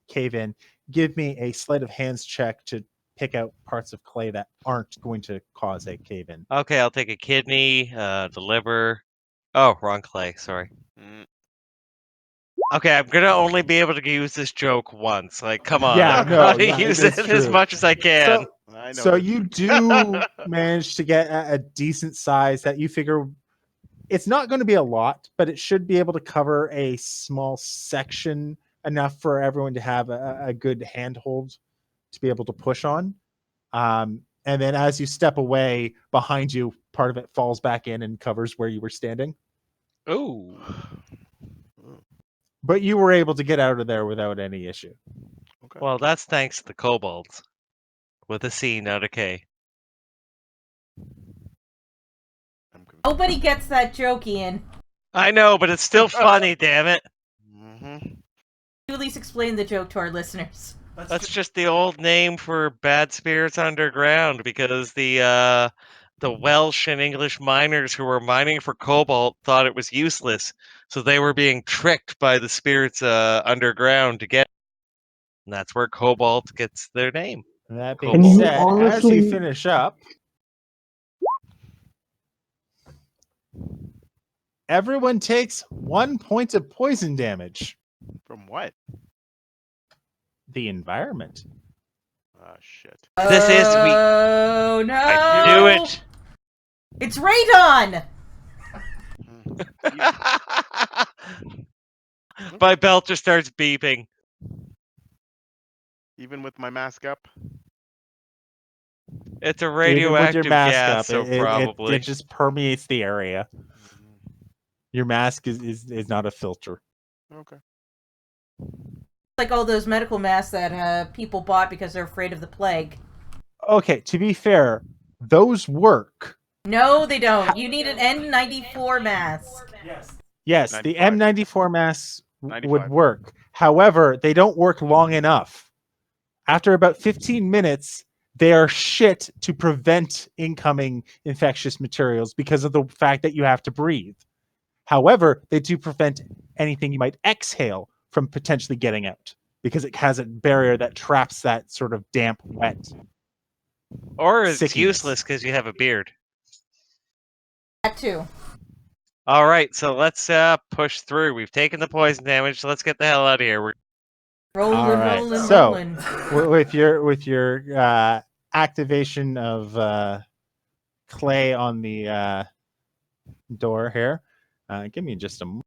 cave in, give me a sleight of hands check to pick out parts of clay that aren't going to cause a cave in. Okay, I'll take a kidney, the liver. Oh, wrong clay. Sorry. Mm. Okay, I'm gonna only be able to use this joke once. Like, come on, Yeah, I'm no, trying to yeah, use it's it as true. much as I can. I know So it. you do manage to get a decent size that you figure it's not going to be a lot, but it should be able to cover a small section enough for everyone to have a good handhold to be able to push on. And then as you step away, behind you, part of it falls back in and covers where you were standing. Ooh. But you were able to get out of there without any issue. Okay. Well, that's thanks to the kobolds. With a C, not a K. I'm confused. Nobody gets that joke, Ian. I know, but it's still funny, damn it. Mm-hmm. You at least explain the joke to our listeners. That's just the old name for bad spirits underground because the Welsh and English miners who were mining for cobalt thought it was useless, so they were being tricked by the spirits underground to get. And that's where cobalt gets their name. And that Can being you said, as honestly- you finish up, everyone takes 1 point of poison damage. From what? The environment. Ah, shit. This is we. Oh no! I knew it. It's radon. My belt just starts beeping. Even with my mask up? It's a Even with radioactive your mask gas, up, so it probably. just permeates the area. Mhm. Your mask is not a filter. Okay. Like all those medical masks that people bought because they're afraid of the plague. Okay, to be fair, those work. No, they don't. You need an N94 mask. Yes, the 95. M94 masks would 95. work. However, they don't work long enough. After about 15 minutes, they are shit to prevent incoming infectious materials because of the fact that you have to breathe. However, they do prevent anything you might exhale from potentially getting out because it has a barrier that traps that sort of damp, wet. Or it's Sickiness. useless because you have a beard. That too. All right, so let's push through. We've taken the poison damage, so let's get the hell out of here. Rolling, All right, rolling, so- rolling. With your activation of clay on the door here, give me just a moment.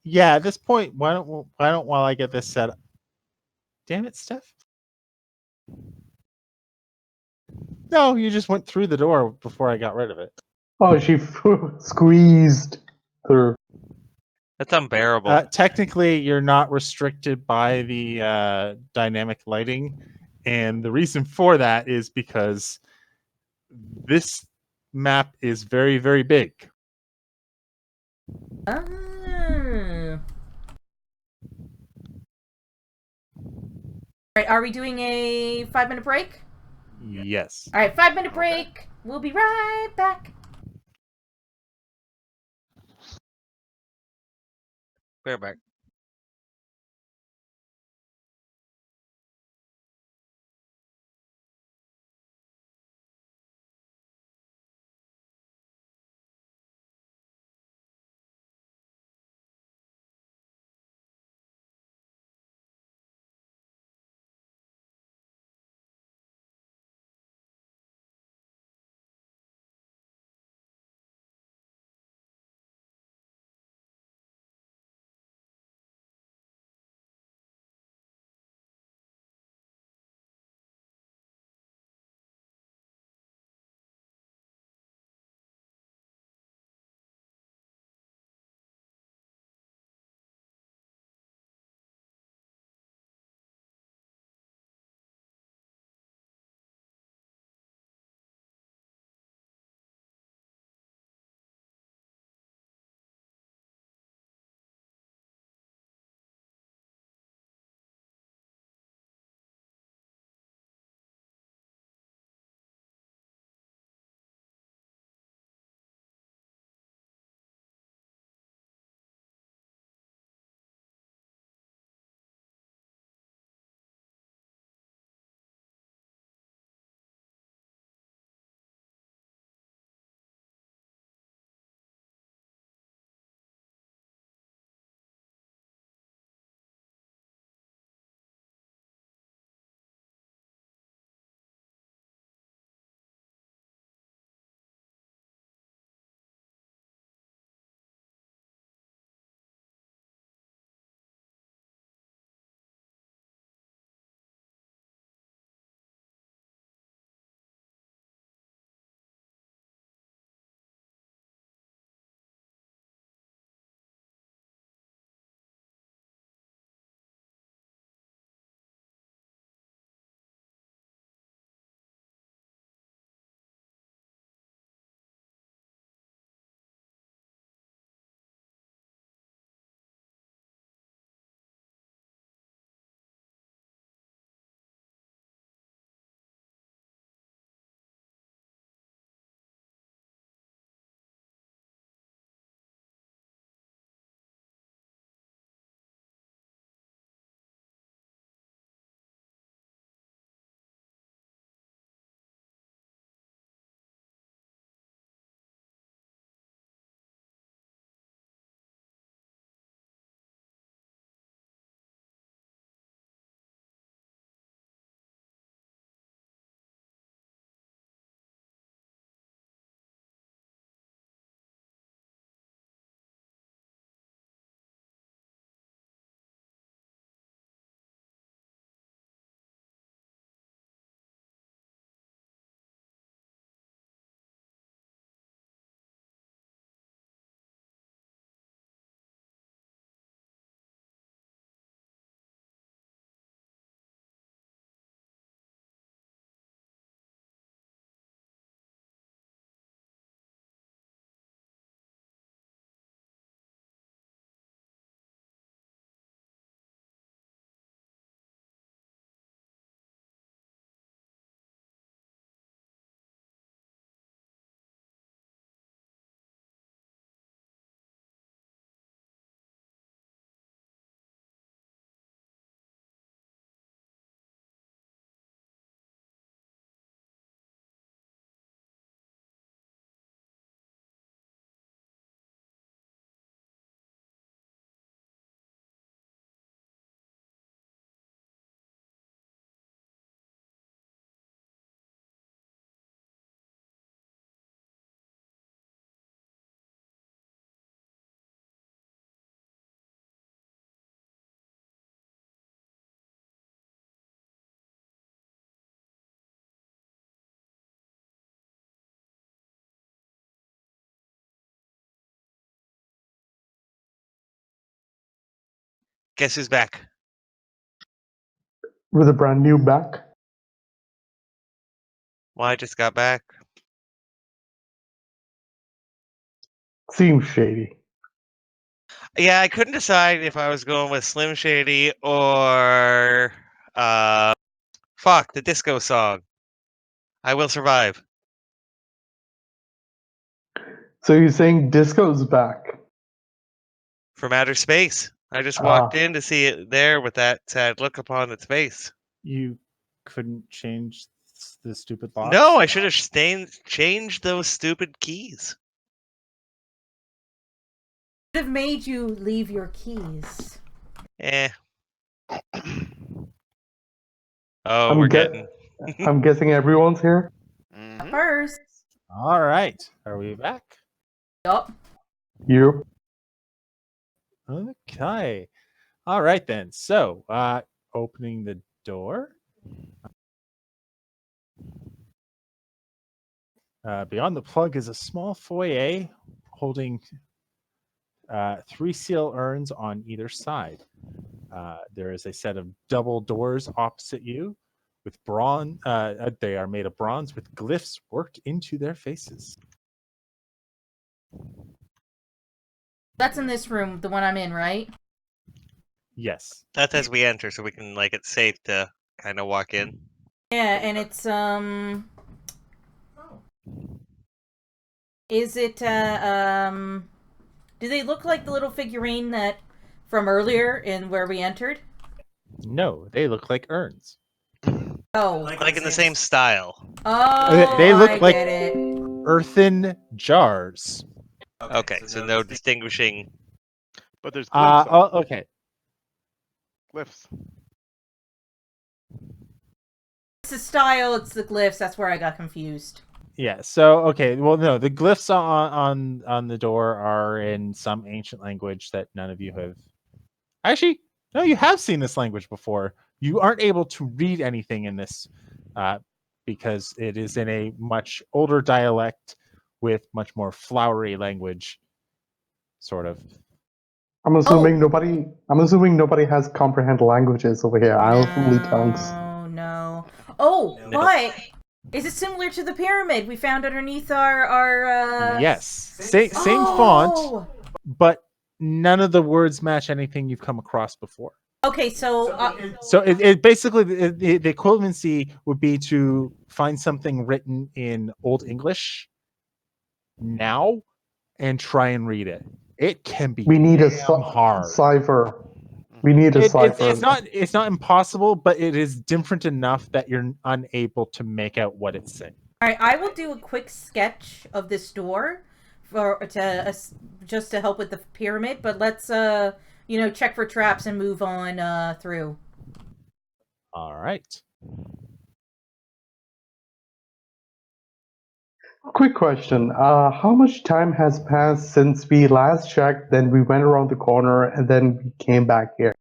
Yeah, at this point, why don't while I get this set up? Damn it, Steph. No, you just went through the door before I got rid of it. Oh, she squeezed through. That's unbearable. Technically, you're not restricted by the dynamic lighting, and the reason for that is because this map is very, very big. Ah. Alright, are we doing a 5-minute break? Yes. Alright, 5-minute Okay. break. We'll be right back. Bear back. Guess who's back? With a brand new back. Well, I just got back. Seems shady. Yeah, I couldn't decide if I was going with Slim Shady or the disco song. I Will Survive So you're saying disco's back? from outer space. I just Ah. walked in to see it there with that sad look upon its face. You couldn't change the stupid locks? No, I should have changed those stupid keys. Should have made you leave your keys. Eh. Oh, I'm we're get- getting. I'm guessing everyone's here. Mhm. First. All right. Are we back? Yup. You. Okay. All right then. So, opening the door. Beyond the plug is a small foyer holding 3 seal urns on either side. There is a set of double doors opposite you with bronze. They are made of bronze with glyphs worked into their faces. That's in this room, the one I'm in, right? Yes. That's as we enter, so we can it's safe to kind of walk in. Yeah, and it's Is it do they look like the little figurine that from earlier in where we entered? No, they look like urns. Oh. Like in the same style. Oh, They look I like- get it. Earthen jars. Okay, so no distinguishing. But there's glyphs. on Okay. glyphs. It's the style, it's the glyphs, that's where I got confused. Yeah. So okay. Well, no, the glyphs on the door are in some ancient language that none of you have. Actually, no, you have seen this language before. You aren't able to read anything in this because it is in a much older dialect with much more flowery language, sort of. I'm assuming nobody has comprehend languages over here. I only tongues. No. Oh, No. but is it similar to the pyramid we found underneath our Yes, same font, Oh! but none of the words match anything you've come across before. Okay, so So it basically the equivalency would be to find something written in Old English now and try and read it. It can be We need a hard. cipher. We need a cipher. It's not impossible, but it is different enough that you're unable to make out what it's saying. all right, I will do a quick sketch of this door just to help with the pyramid, but let's check for traps and move on through. All right. Quick question. How much time has passed since we last checked, then we went around the corner, and then we came back here?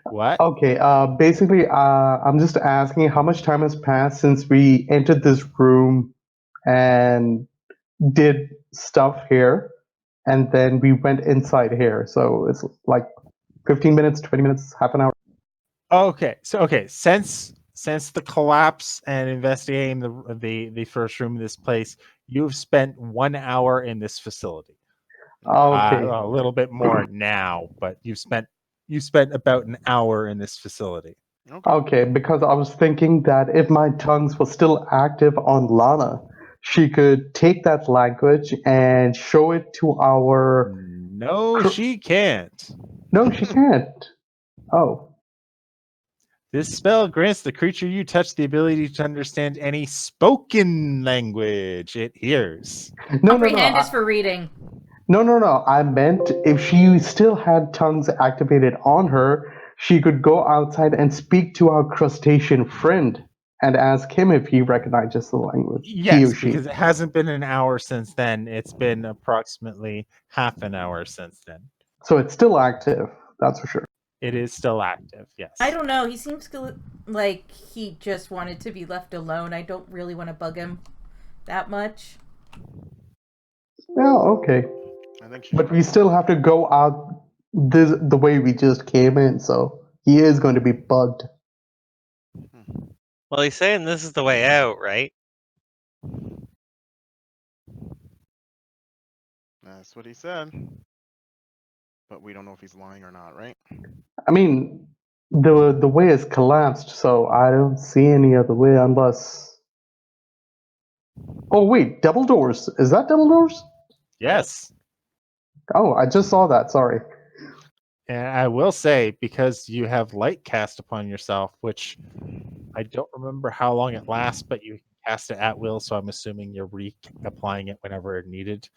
What? Okay, basically, I'm just asking how much time has passed since we entered this room and did stuff here, and then we went inside here. So it's like 15 minutes, 20 minutes, half an hour. Okay. So since the collapse and investigating the first room of this place, you've spent 1 hour in this facility. Okay. A little bit more now, but you spent about an hour in this facility. Okay, because I was thinking that if my tongues were still active on Lana, she could take that language and show it to our. No, she can't. No, she can't. Oh. This spell grants the creature you touch the ability to understand any spoken language it hears. No. Comprehend is for reading. No. I meant if she still had tongues activated on her, she could go outside and speak to our crustacean friend and ask him if he recognizes the language. He or Yes, she. because it hasn't been an hour since then. It's been approximately half an hour since then. So it's still active, that's for sure. It is still active, yes. I don't know. He seems like he just wanted to be left alone. I don't really want to bug him that much. Oh, okay. I think she's But we right. still have to go out the way we just came in, so he is going to be bugged. Well, he's saying this is the way out, right? That's what he said. But we don't know if he's lying or not, right? I mean, the way is collapsed, so I don't see any other way unless. Oh wait, double doors. Is that double doors? Yes. Oh, I just saw that. Sorry. And I will say, because you have light cast upon yourself, which I don't remember how long it lasts, but you cast it at will, so I'm assuming you're reapplying it whenever needed.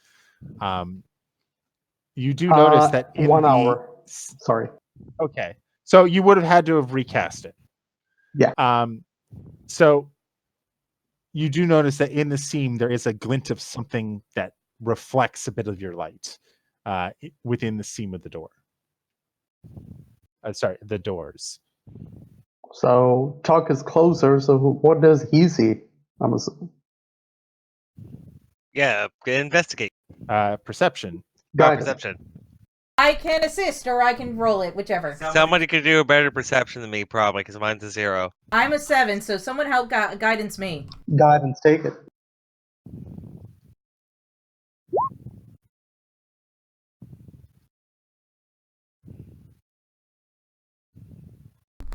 You do notice that in 1 the hour. Sorry. okay, so you would have had to have recast it. Yeah. So you do notice that in the seam there is a glint of something that reflects a bit of your light within the seam of the door. Sorry, the doors. So Chuck is closer. So what does he see? I'm assuming. Yeah, investigate. Perception. Guidance. Perception. I can assist or I can roll it, whichever. Somebody could do a better perception than me, probably, because mine's a 0. I'm a 7, so someone help guidance me. Guidance. Take it.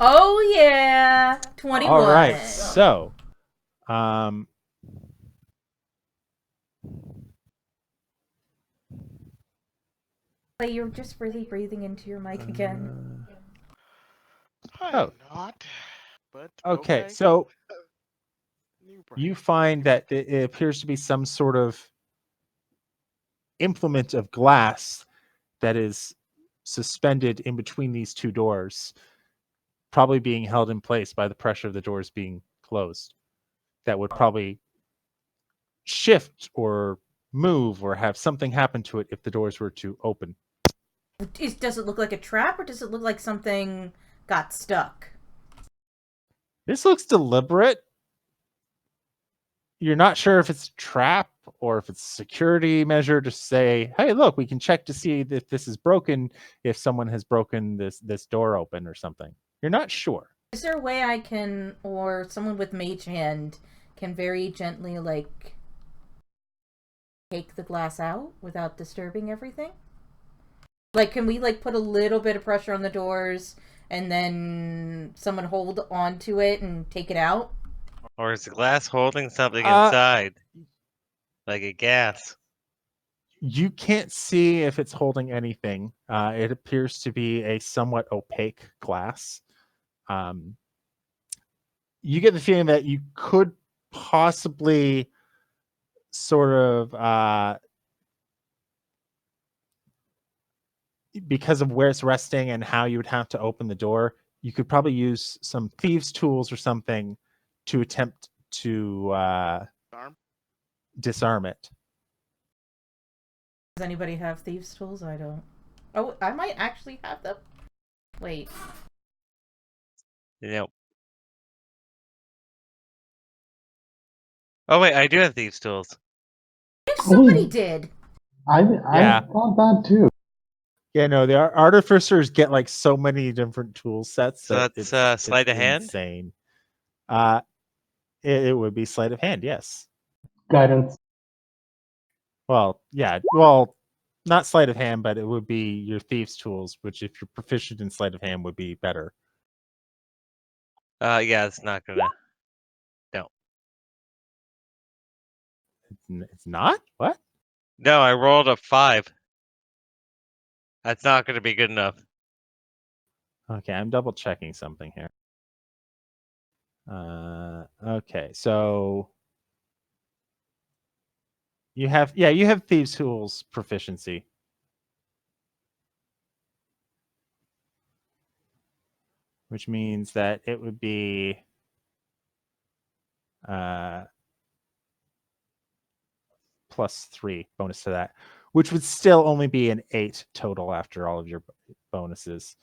Oh yeah, 21. All right, so You're just really breathing into your mic again. I'm not. But okay, so you find that it appears to be some sort of implement of glass that is suspended in between these two doors, probably being held in place by the pressure of the doors being closed. That would probably shift or move or have something happen to it if the doors were to open. Does it look like a trap or does it look like something got stuck? This looks deliberate. You're not sure if it's a trap or if it's a security measure to say, hey, look, we can check to see if this is broken, if someone has broken this door open or something. You're not sure. Is there a way I can, or someone with mage hand can very gently, like, take the glass out without disturbing everything? Like, can we, like, put a little bit of pressure on the doors and then someone hold onto it and take it out? Or is the glass holding something inside? Like a gas? You can't see if it's holding anything. It appears to be a somewhat opaque glass. You get the feeling that you could possibly sort of because of where it's resting and how you would have to open the door, you could probably use some thieves' tools or something to attempt to disarm it. Does anybody have thieves' tools? I don't. Oh, I might actually have them. Wait. Nope. Oh wait, I do have thieves' tools. If somebody did. I Yeah. thought that too. Yeah, no, the artificers get like so many different tool sets. So that that's sleight of hand? Insane. It would be sleight of hand, yes. Guidance. Well, yeah. Well, not sleight of hand, but it would be your thieves' tools, which if you're proficient in sleight of hand would be better. Yeah, it's not gonna. No. It's not? What? No, I rolled a 5. That's not gonna be good enough. Okay, I'm double checking something here. Okay, so you have thieves' tools proficiency. Which means that it would be +3 bonus to that, which would still only be an 8 total after all of your bonuses.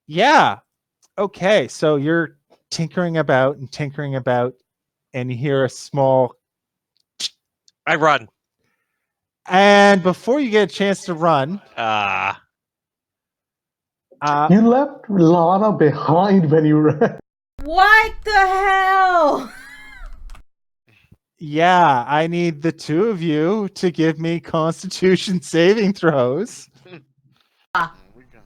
Yeah. Okay, so you're tinkering about, and you hear a small. I run. And before you get a chance to run, You left Lana behind when you ran. What the hell? yeah, I need the two of you to give me Constitution saving throws. There we go.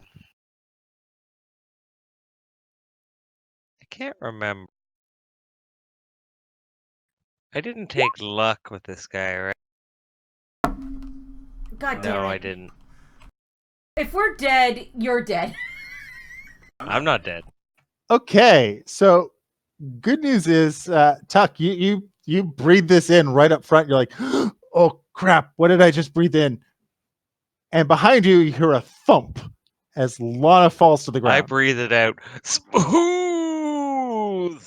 I can't remember. I didn't take luck with this guy, right? God damn No, it. I didn't. If we're dead, you're dead. I'm not dead. Okay, so good news is, Tuck, you breathe this in right up front. You're like, oh crap, what did I just breathe in? And behind you, you hear a thump as Lana falls to the I ground. breathe it out. Smooth.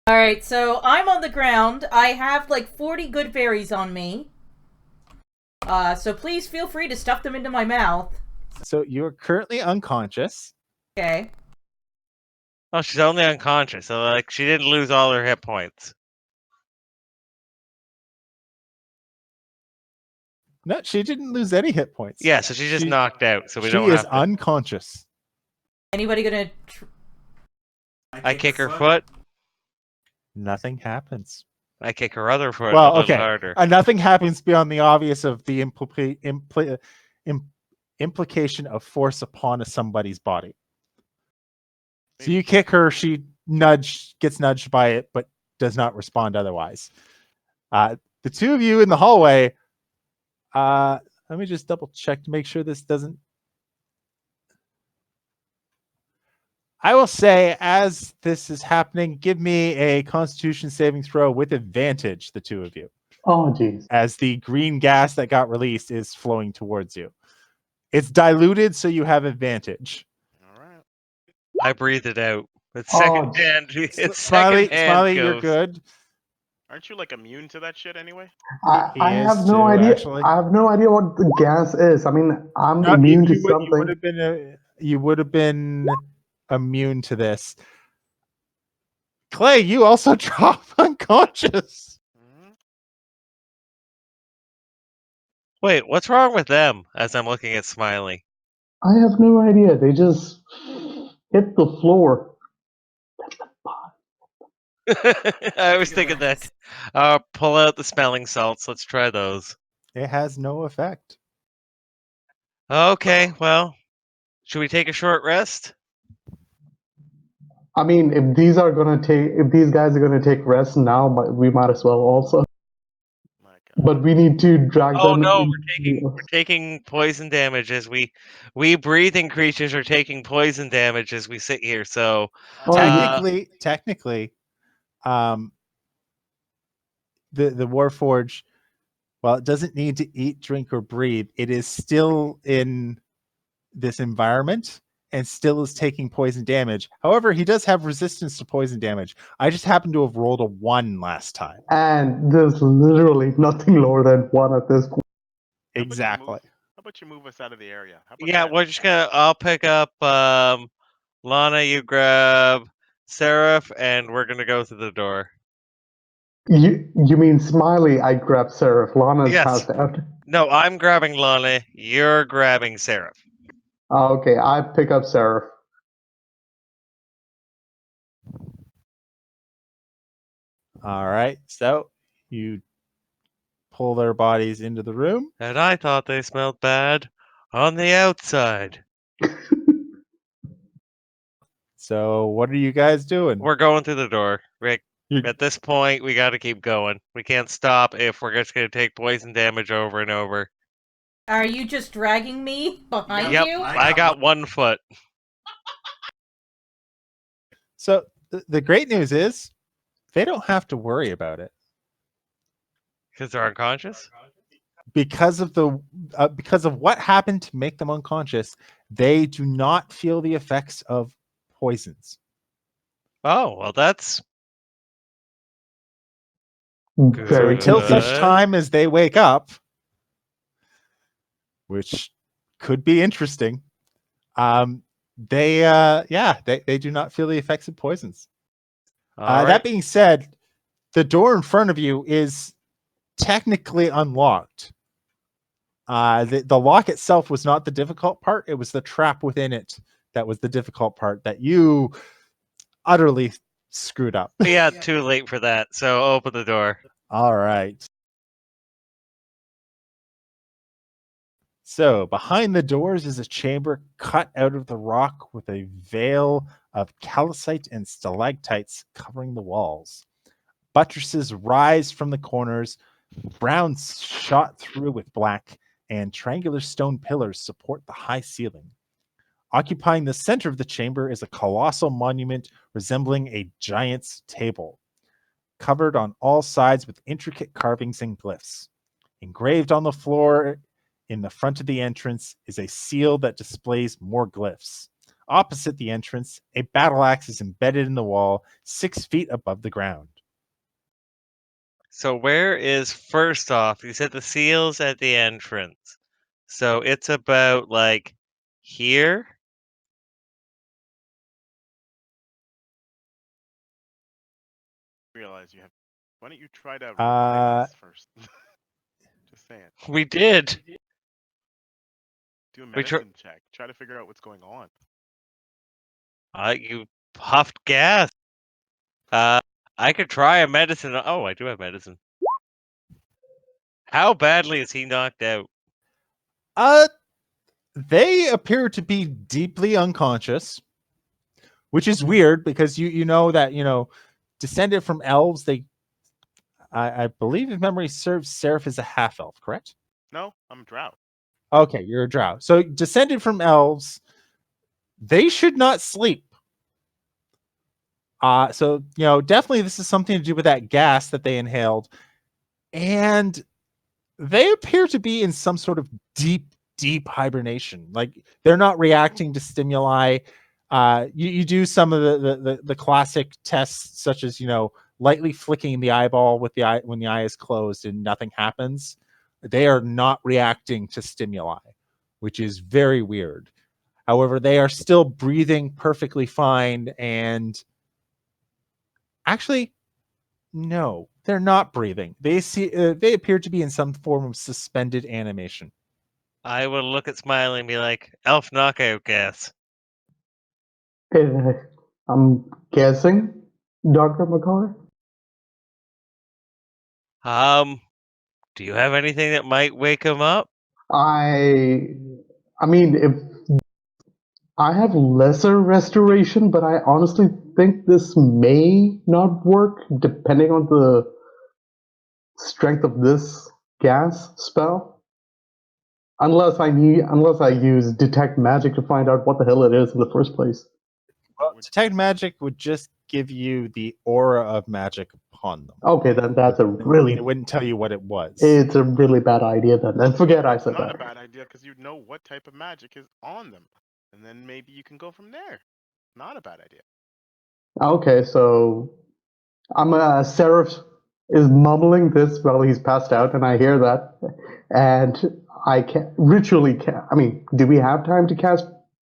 Alright, so I'm on the ground. I have like 40 good berries on me. So please feel free to stuff them into my mouth. So you're currently unconscious. Okay. Oh, she's only unconscious, so like she didn't lose all her hit points. No, she didn't lose any hit points. Yeah, so she's just knocked out, so we she don't is have to. unconscious. Anybody gonna... I kick her foot. Nothing happens. I kick her other foot a Well, little okay. harder. Nothing happens beyond the obvious of the implication of force upon somebody's body. So you kick her, she gets nudged by it, but does not respond otherwise. The two of you in the hallway, let me just double check to make sure this doesn't. I will say, as this is happening, give me a Constitution saving throw with advantage, the two of you. Oh, jeez. As the green gas that got released is flowing towards you. It's diluted, so you have advantage. All right. I breathe it out. It's Oh, second hand. It's Smiley, second hand. Smiley, you're good. Aren't you like immune to that shit anyway? He I is have no too, idea. actually. I have no idea what the gas is. I mean, I'm No, immune to you would something. have been you would have been immune to this. Clay, you also drop unconscious. Mhm. Wait, what's wrong with them? As I'm looking at Smiley. I have no idea. They just hit the floor. I was thinking that. Pull out the smelling salts. Let's try those. It has no effect. Okay, well, should we take a short rest? I mean, if these guys are gonna take rest now, we might as well also. My God. But we need to drag Oh them. no, we're taking poison damage as we breathing creatures are taking poison damage as we sit here. So Oh, Technically, the Warforge, well, it doesn't need to eat, drink, or breathe. It is still in this environment and still is taking poison damage. However, he does have resistance to poison damage. I just happened to have rolled a 1 last time. and there's literally nothing lower than 1 at this point. Exactly. How about you move us out of the area? How about yeah, that? we're just gonna. I'll pick up Lana. You grab Seraph, and we're gonna go through the door. You mean Smiley? I grabbed Seraph. Lana's Yes. passed out. No, I'm grabbing Lana. You're grabbing Seraph. Oh, okay, I pick up Seraph. All right. So you pull their bodies into the room. And I thought they smelled bad on the outside. So what are you guys doing? We're going through the door, Rick. You- At this point, we got to keep going. We can't stop if we're just going to take poison damage over and over. Are you just dragging me behind Yep, you? I got 1 foot. So the great news is they don't have to worry about it Because they're unconscious? because of what happened to make them unconscious. They do not feel the effects of poisons. Oh, well, that's So Very until such Good. time as they wake up, which could be interesting, they do not feel the effects of poisons. all right. That being said, the door in front of you is technically unlocked. The lock itself was not the difficult part. It was the trap within it that was the difficult part that you utterly screwed up. Yeah, too late for that. So open the door. All right. So behind the doors is a chamber cut out of the rock with a veil of calcite and stalactites covering the walls. Buttresses rise from the corners, brown shot through with black, and triangular stone pillars support the high ceiling. Occupying the center of the chamber is a colossal monument resembling a giant's table, covered on all sides with intricate carvings and glyphs. Engraved on the floor in the front of the entrance is a seal that displays more glyphs. Opposite the entrance, a battle axe is embedded in the wall 6 feet above the ground. So where is first off? You said the seal's at the entrance. So it's about like here. Realize you have. Why don't you try to revive us first? Just saying. We did. Do a We tr- medicine check. Try to figure out what's going on. You puffed gas. I could try a medicine. Oh, I do have medicine. How badly is he knocked out? They appear to be deeply unconscious, which is weird because you know that, descended from elves, I believe if memory serves, Seraph is a half elf, correct? No, I'm drought. Okay, you're a drow. So descended from elves, they should not sleep. So definitely this is something to do with that gas that they inhaled. And they appear to be in some sort of deep hibernation. Like they're not reacting to stimuli. You do some of the classic tests, such as lightly flicking the eyeball with the eye when the eye is closed and nothing happens. They are not reacting to stimuli, which is very weird. However, they are still breathing perfectly fine, and actually, no, they're not breathing. They appear to be in some form of suspended animation. I will look at Smiley and be like, elf knockout gas. I'm guessing, Dr. McCullough? Do you have anything that might wake him up? I mean, if I have lesser restoration, but I honestly think this may not work depending on the strength of this gas spell. Unless I use detect magic to find out what the hell it is in the first place. Well, detect magic would just give you the aura of magic upon them. Okay, then that's a really. It wouldn't tell you what it was. It's a really bad idea then. And forget I said Not that. a bad idea because you know what type of magic is on them, and then maybe you can go from there. Not a bad idea. Okay, so Seraph is mumbling this while he's passed out, and I hear that, and I can ritually. I mean, do we have time to cast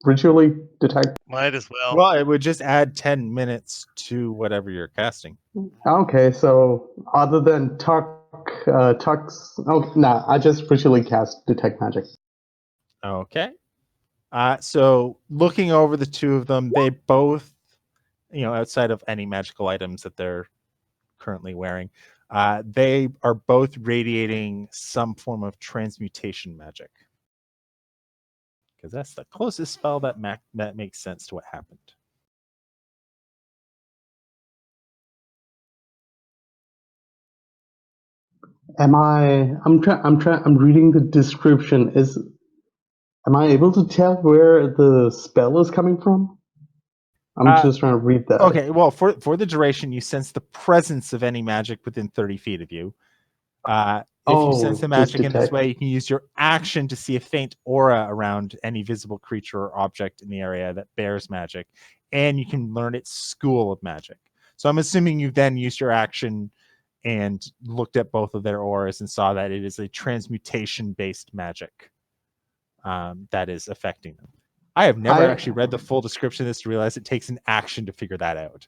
ritually detect? Might as well. Well, it would just add 10 minutes to whatever you're casting. Okay, so other than Tuck's, I just ritually cast detect magic. Okay. So looking over the two of them, they both, outside of any magical items that they're currently wearing, they are both radiating some form of transmutation magic. Because that's the closest spell that makes sense to what happened. I'm reading the description. Am I able to tell where the spell is coming from? I'm just trying to read that. Okay, well, for the duration, you sense the presence of any magic within 30 feet of you. If you sense the magic in this way, you can use your action to see a faint aura around any visible creature or object in the area that bears magic, and you can learn its school of magic. So I'm assuming you then used your action and looked at both of their auras and saw that it is a transmutation-based magic that is affecting them. I have never actually read the full description of this to realize it takes an action to figure that out.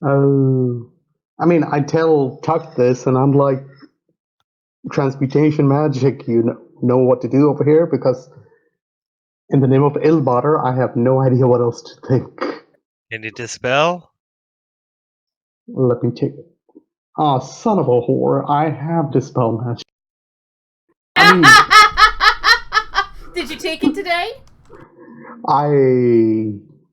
Oh, I mean, I tell Tuck this, and I'm like, transmutation magic, you know what to do over here, because in the name of Ilbotter, I have no idea what else to think. Can you dispel? Let me check. Ah, son of a whore, I have dispel magic. I mean, Did you take it today?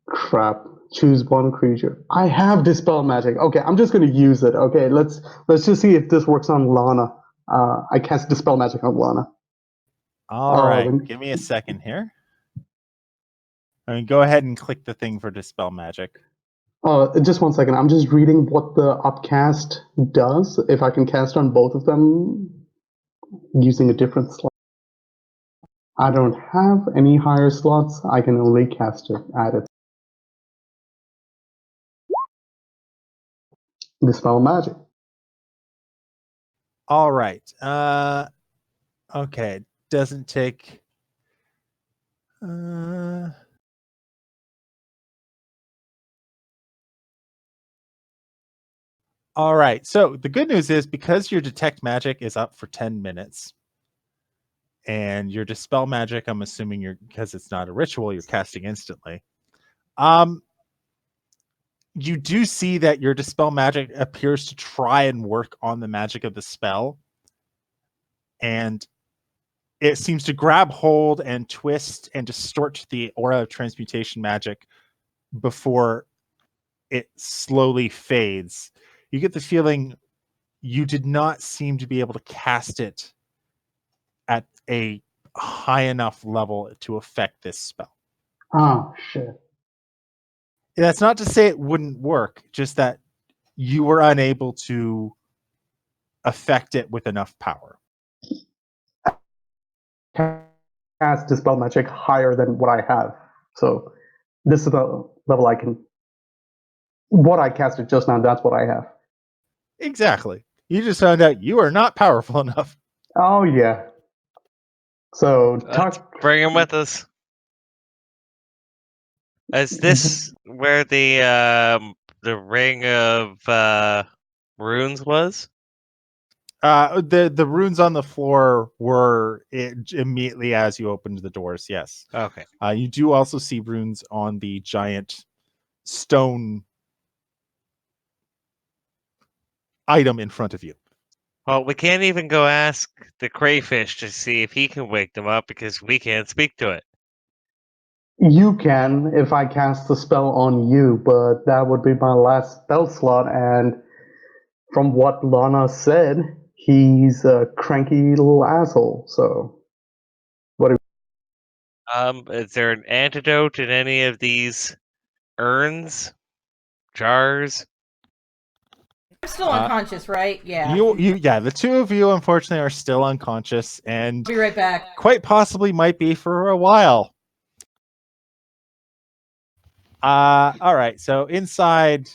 crap. Choose one creature. I have dispel magic. Okay, I'm just gonna use it. Okay, let's just see if this works on Lana. I cast dispel magic on Lana. All right, then- give me a second here. I mean, go ahead and click the thing for dispel magic. Just 1 second. I'm just reading what the upcast does. If I can cast on both of them using a different slot. I don't have any higher slots. I can only cast it at it. Dispel magic. All right. Okay. Doesn't take. All right. So the good news is because your detect magic is up for 10 minutes and your dispel magic, I'm assuming because it's not a ritual, you're casting instantly. You do see that your dispel magic appears to try and work on the magic of the spell. And it seems to grab hold and twist and distort the aura of transmutation magic before it slowly fades. You get the feeling you did not seem to be able to cast it at a high enough level to affect this spell. Oh, shit. That's not to say it wouldn't work, just that you were unable to affect it with enough power. Cast dispel magic higher than what I have. So this is the level I can. What I casted just now, that's what I have. Exactly. You just found out you are not powerful enough. Oh, yeah. So, Let's bring him with us. Is this where the ring of runes was? The runes on the floor were immediately as you opened the doors. Yes. Okay. You do also see runes on the giant stone item in front of you. Well, we can't even go ask the crayfish to see if he can wake them up because we can't speak to it. You can if I cast the spell on you, but that would be my last spell slot. And from what Lana said, he's a cranky little asshole. So, what? Is there an antidote in any of these urns, jars? I'm still unconscious, right? Yeah. Yeah, the two of you unfortunately are still unconscious and I'll be right back. quite possibly might be for a while. All right. So inside,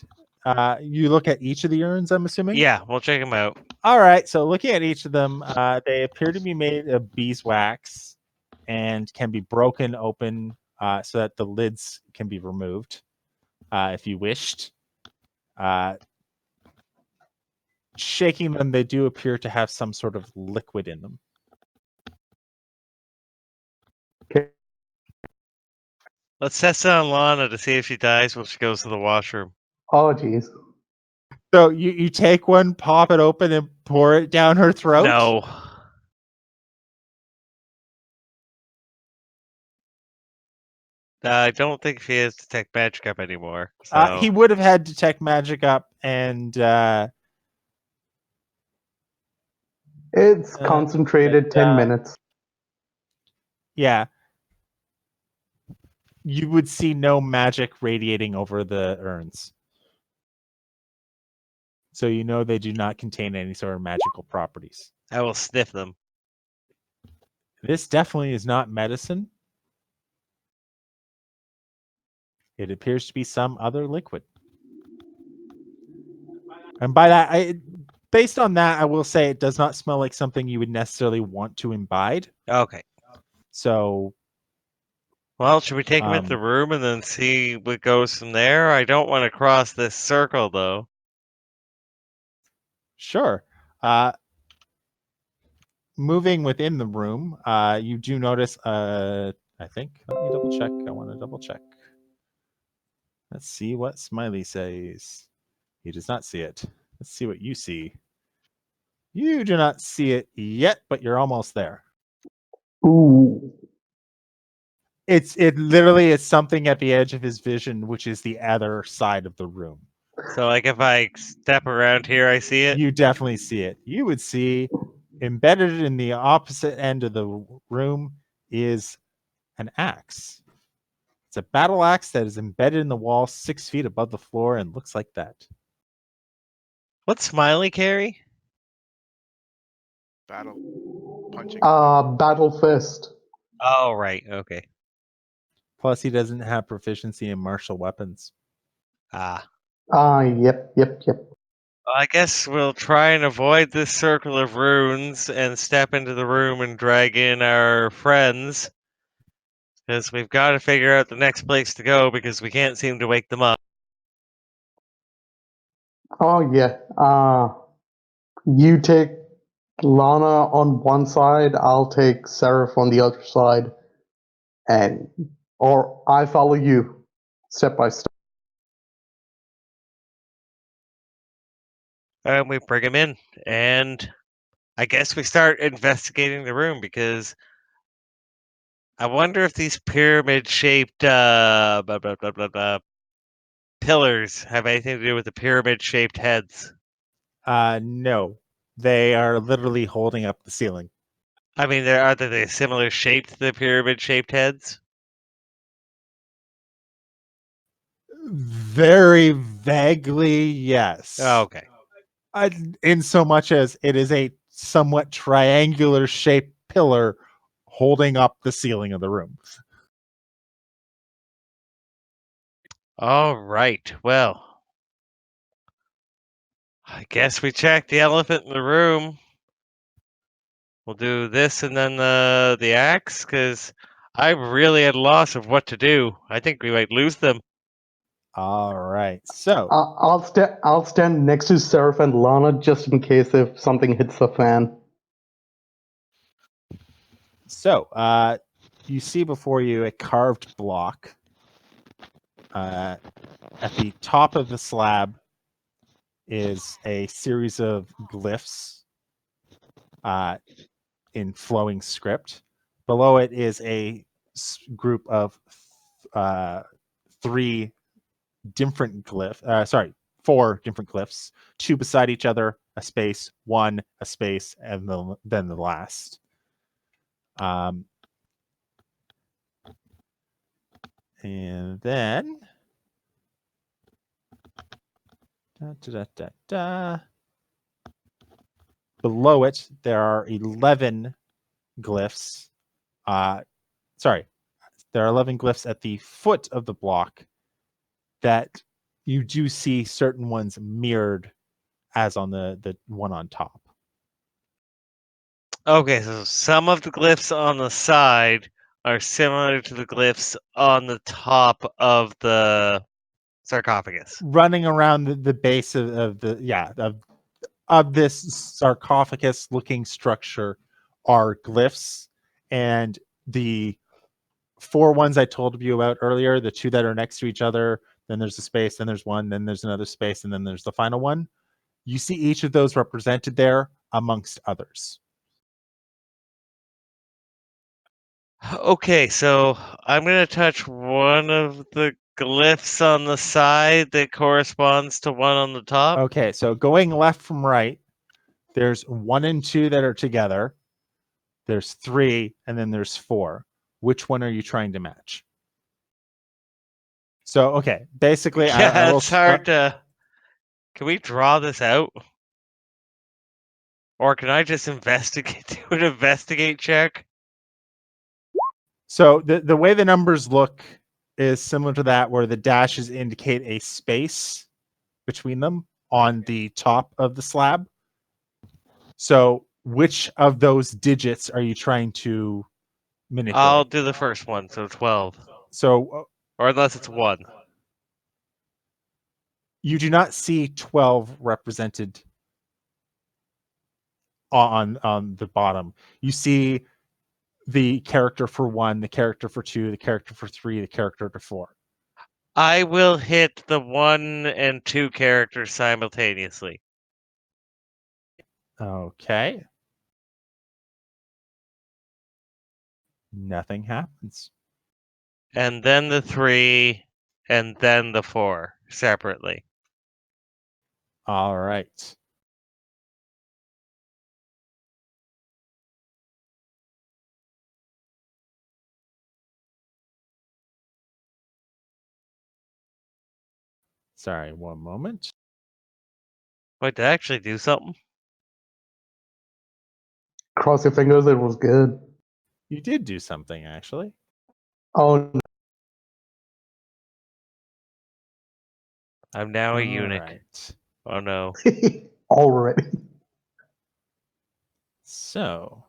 you look at each of the urns, I'm assuming? Yeah, we'll check them out. All right. So looking at each of them, they appear to be made of beeswax and can be broken open so that the lids can be removed if you wished. Shaking them, they do appear to have some sort of liquid in them. Okay. Let's test it on Lana to see if she dies when she goes to the washroom. Oh, jeez. So you take one, pop it open, and pour it down her throat? No. I don't think she has Detect Magic up anymore. So. He would have had Detect Magic up, and It's concentrated 10 minutes. Yeah. You would see no magic radiating over the urns. So you know they do not contain any sort of magical properties. I will sniff them. This definitely is not medicine. It appears to be some other liquid. And by that, based on that, I will say it does not smell like something you would necessarily want to imbibe. Okay. So, well, should we take him into the room and then see what goes from there? I don't want to cross this circle, though. Sure. moving within the room, you do notice. I think. Let me double check. I want to double check. Let's see what Smiley says. He does not see it. Let's see what you see. You do not see it yet, but you're almost there. Ooh. It literally is something at the edge of his vision, which is the other side of the room. So, like, if I step around here, I see it. You definitely see it. You would see embedded in the opposite end of the room is an axe. It's a battle axe that is embedded in the wall 6 feet above the floor and looks like that. What's Smiley carry? Battle punching. Battle fist. Oh, right. Okay. Plus, he doesn't have proficiency in martial weapons. Ah. Yep. I guess we'll try and avoid this circle of runes and step into the room and drag in our friends. Because we've got to figure out the next place to go because we can't seem to wake them up. Oh yeah. You take Lana on one side, I'll take Seraph on the other side, or I follow you step by step. And we bring them in. And I guess we start investigating the room because I wonder if these pyramid-shaped pillars have anything to do with the pyramid-shaped heads. No. They are literally holding up the ceiling. I mean, are they similar shaped to the pyramid-shaped heads? Very vaguely, yes. Oh, okay. In so much as it is a somewhat triangular shaped pillar holding up the ceiling of the room. All right. Well, I guess we check the elephant in the room. We'll do this and then the axe, because I'm really at a loss of what to do. I think we might lose them. All right. So, I'll stand next to Seraph and Lana just in case if something hits the fan. you see before you a carved block. At the top of the slab is a series of glyphs in flowing script. Below it is a group of 3 different glyphs. 4 different glyphs, 2 beside each other, a space, 1, a space, and then the last. And then below it, there are 11 glyphs. There are 11 glyphs at the foot of the block that you do see certain ones mirrored as on the one on top. Okay, so some of the glyphs on the side are similar to the glyphs on the top of the sarcophagus. Running around the base of this sarcophagus looking structure are glyphs, and the 4 ones I told you about earlier, the 2 that are next to each other, then there's a space, then there's 1, then there's another space, and then there's the final one. You see each of those represented there amongst others. Okay, so I'm going to touch one of the glyphs on the side that corresponds to one on the top. Okay, so going left from right, there's 1 and 2 that are together. There's 3, and then there's 4. Which one are you trying to match? So, okay, basically, I will. It's hard to. Can we draw this out? Or can I just investigate, do an investigate check? So the way the numbers look is similar to that, where the dashes indicate a space between them on the top of the slab. So which of those digits are you trying to manipulate? I'll do the first one, so 12. So Or unless it's 1. you do not see 12 represented on the bottom. You see the character for 1, the character for 2, the character for 3, the character for 4. I will hit the 1 and 2 characters simultaneously. Okay. Nothing happens. And then the 3, and then the 4 separately. All right. Sorry, one moment. Wait, did I actually do something? Cross your fingers, it was good. You did do something, actually. Oh, I'm now a All eunuch. right. Oh no. already. So,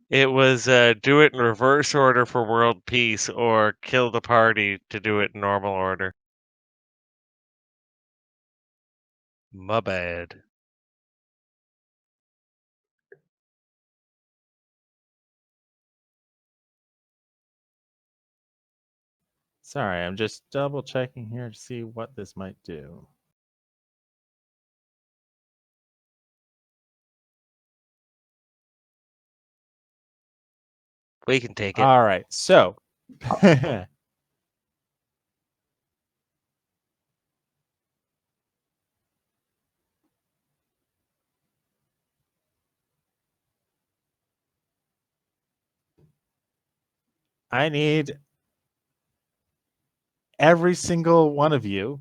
It was do it in reverse order for world peace or kill the party to do it in normal order. My bad. sorry, I'm just double checking here to see what this might do. We can take it. All right. So, I need every single one of you,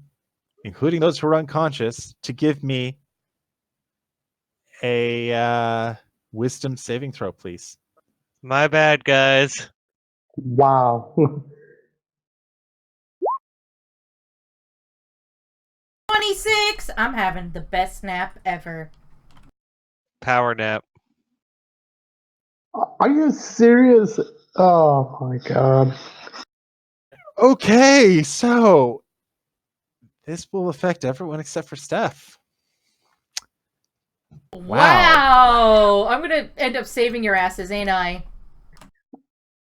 including those who are unconscious, to give me a wisdom saving throw, please. My bad, guys. Wow. 26. I'm having the best nap ever. Power nap. Are you serious? Oh my god. Okay, so this will affect everyone except for Steph. Wow. I'm gonna end up saving your asses, ain't I?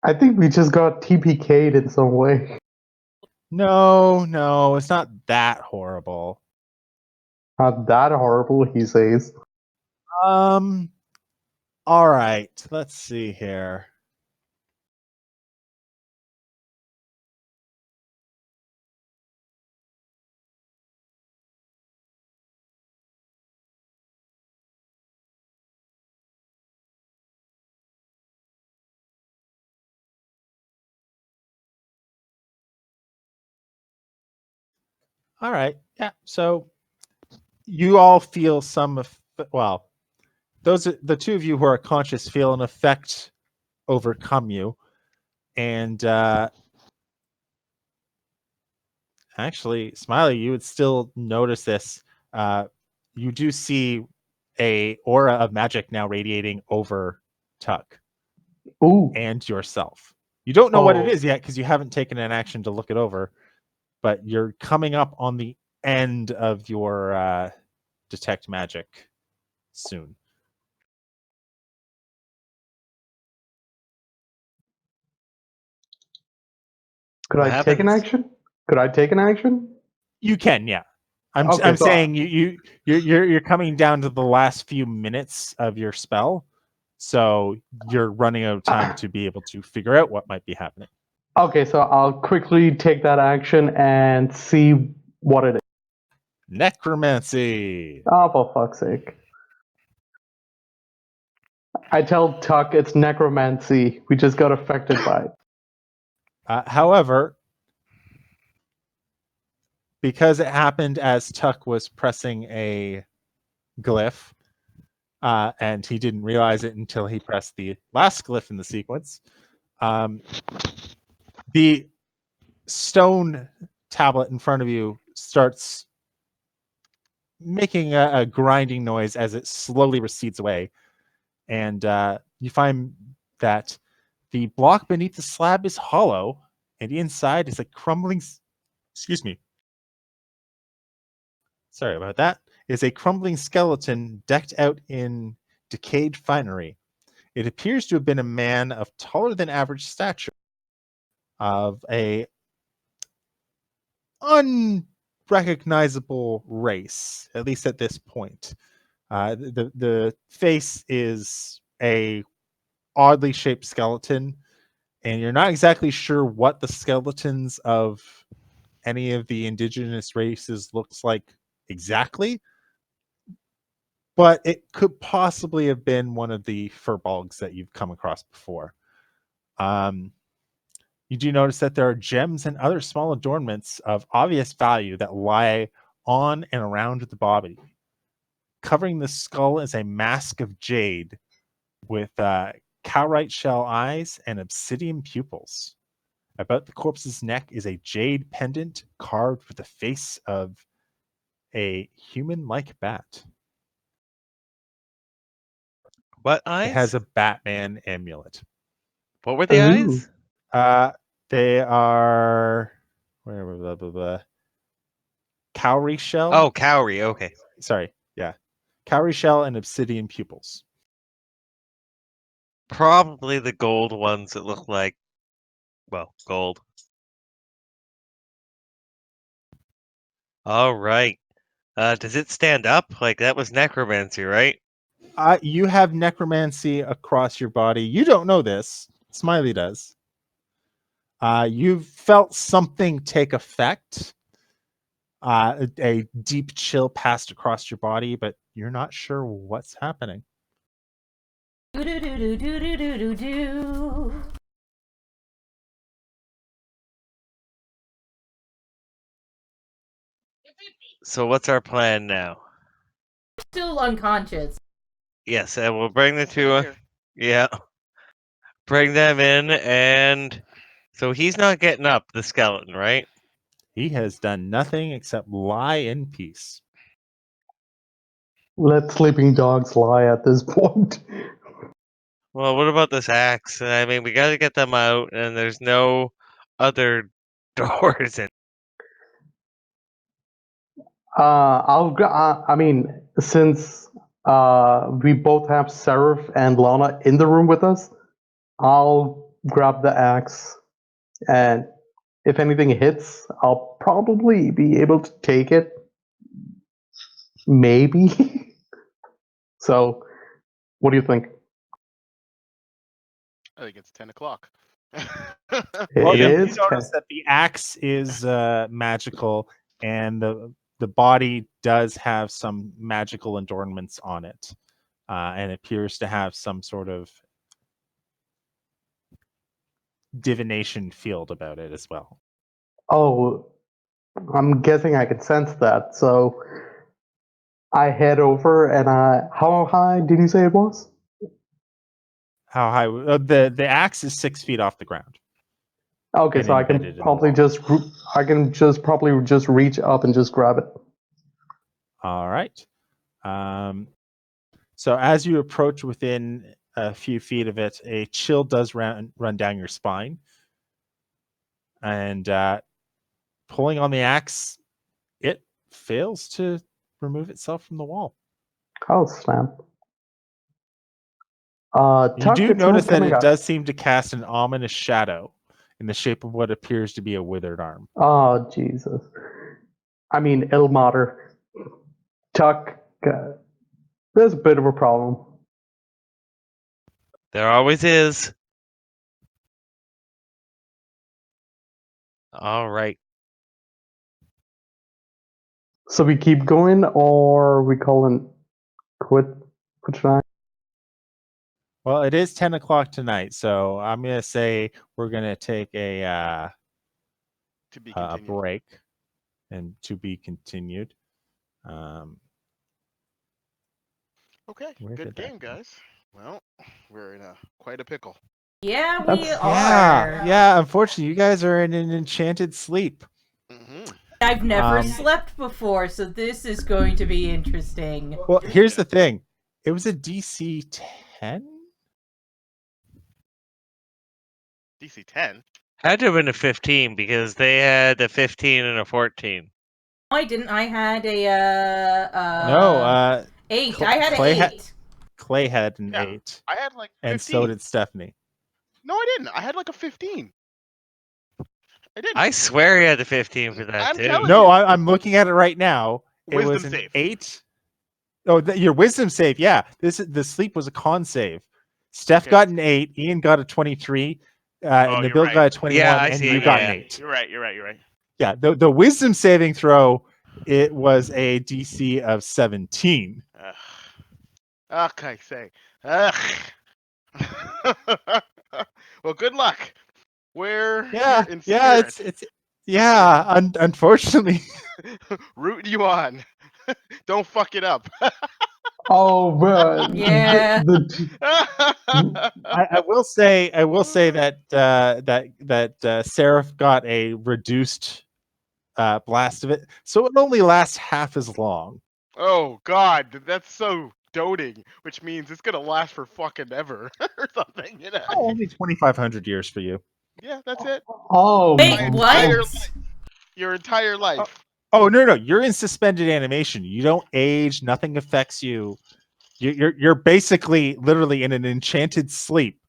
I think we just got TPK'd in some way. No, it's not that horrible. Not that horrible, he says. All right, let's see here. All right, yeah. So you all feel well, the two of you who are conscious feel an effect overcome you, and actually, Smiley, you would still notice this. You do see a aura of magic now radiating over Tuck Ooh. and yourself. You don't know what it Oh. is yet because you haven't taken an action to look it over, but you're coming up on the end of your detect magic soon. Could What I take an happens? action? Could I take an action? You can, yeah. Okay, I'm so saying you're coming down to the last few minutes of your spell, so you're running out of time to be able to figure out what might be happening. okay, so I'll quickly take that action and see what it is. Necromancy. Oh, for fuck's sake. I tell Tuck it's necromancy. We just got affected by it. However, because it happened as Tuck was pressing a glyph, and he didn't realize it until he pressed the last glyph in the sequence, the stone tablet in front of you starts making a grinding noise as it slowly recedes away. And you find that the block beneath the slab is hollow, and inside is a crumbling excuse me. Sorry about that. Is a crumbling skeleton decked out in decayed finery. It appears to have been a man of taller than average stature, of a unrecognizable race, at least at this point. The face is a oddly shaped skeleton, and you're not exactly sure what the skeletons of any of the indigenous races looks like exactly, but it could possibly have been one of the furbolgs that you've come across before. You do notice that there are gems and other small adornments of obvious value that lie on and around the body. Covering the skull is a mask of jade with cowrite shell eyes and obsidian pupils. About the corpse's neck is a jade pendant carved with the face of a human-like bat. What It eyes? has a Batman amulet. What were the Ooh. eyes? They are blah, blah, blah, blah. Cowrie shell. Oh, cowrie. Okay. Sorry, yeah, cowrie shell and obsidian pupils. Probably the gold ones that look like, well, gold. All right. Does it stand up? Like, that was necromancy, right? You have necromancy across your body. You don't know this. Smiley does. You've felt something take effect. A deep chill passed across your body, but you're not sure what's happening. Do do do do do do do do. So what's our plan now? Still unconscious. Yes, and we'll bring the two. Okay. Yeah. Bring them in, and so he's not getting up, the skeleton, right? He has done nothing except lie in peace. Let sleeping dogs lie at this point. Well, what about this axe? I mean, we got to get them out, and there's no other doors in. I mean, since we both have Seraph and Lana in the room with us, I'll grab the axe, and if anything hits, I'll probably be able to take it. Maybe. So, what do you think? I think it's 10 o'clock. Well, It you is. notice that the axe is magical, and the body does have some magical adornments on it, and appears to have some sort of divination field about it as well. Oh, I'm guessing I can sense that. So I head over and how high did you say it was? How high? The axe is 6 feet off the ground. Okay, And so I embedded can in the probably wall. probably just reach up and just grab it. All right. So as you approach within a few feet of it, a chill does run down your spine, and pulling on the axe, it fails to remove itself from the wall. Oh snap! You Tuck, do it's notice not that coming it up. does seem to cast an ominous shadow in the shape of what appears to be a withered arm. Oh Jesus! I mean, Ilmater. Tuck, there's a bit of a problem. There always is. All right. So we keep going, or we call it quit for tonight? Well, it is 10 o'clock tonight, so I'm going to say we're going to take a To be a continued. break and to be continued. Okay, Where good did that game, go? guys. Well, we're in quite a pickle. Yeah, we That's- are. Yeah, unfortunately, you guys are in an enchanted sleep. Mm-hmm. I've never Um, slept before, so this is going to be interesting. Well, here's the thing. It was a DC 10? DC 10. Had to have been a 15 because they had a 15 and a 14. I didn't. I had a No, 8. Cl- I had Clay an had- 8. Clay had an Yeah. 8, I had like 15. and so did Stephanie. No, I didn't. I had like a 15. I didn't. I swear he had the 15 for that I'm too. telling No, you. I'm looking at it right now. It Wisdom was an save. 8. Oh, your wisdom save. Yeah, the sleep was a con save. Steph Okay. got an 8. Ian got a 23. And you're Nabil right. got a 21. Yeah, I and see you it, got yeah. an 8. You're right. You're right. Yeah, the wisdom saving throw, it was a DC of 17. Ugh. Okay, say. Ugh. Well, good luck. We're Yeah, here in yeah, spirit. it's yeah. Unfortunately, Rooting you on. Don't fuck it up. Oh, but Yeah. I will say that Seraph got a reduced blast of it, so it only lasts half as long. Oh God, that's so doting, which means it's gonna last for fucking ever or something, you know? Oh, only 2,500 years for you. Yeah, that's it. oh Wait, my what? God. Your entire life. Oh no, you're in suspended animation. You don't age. Nothing affects you. You're basically literally in an enchanted sleep.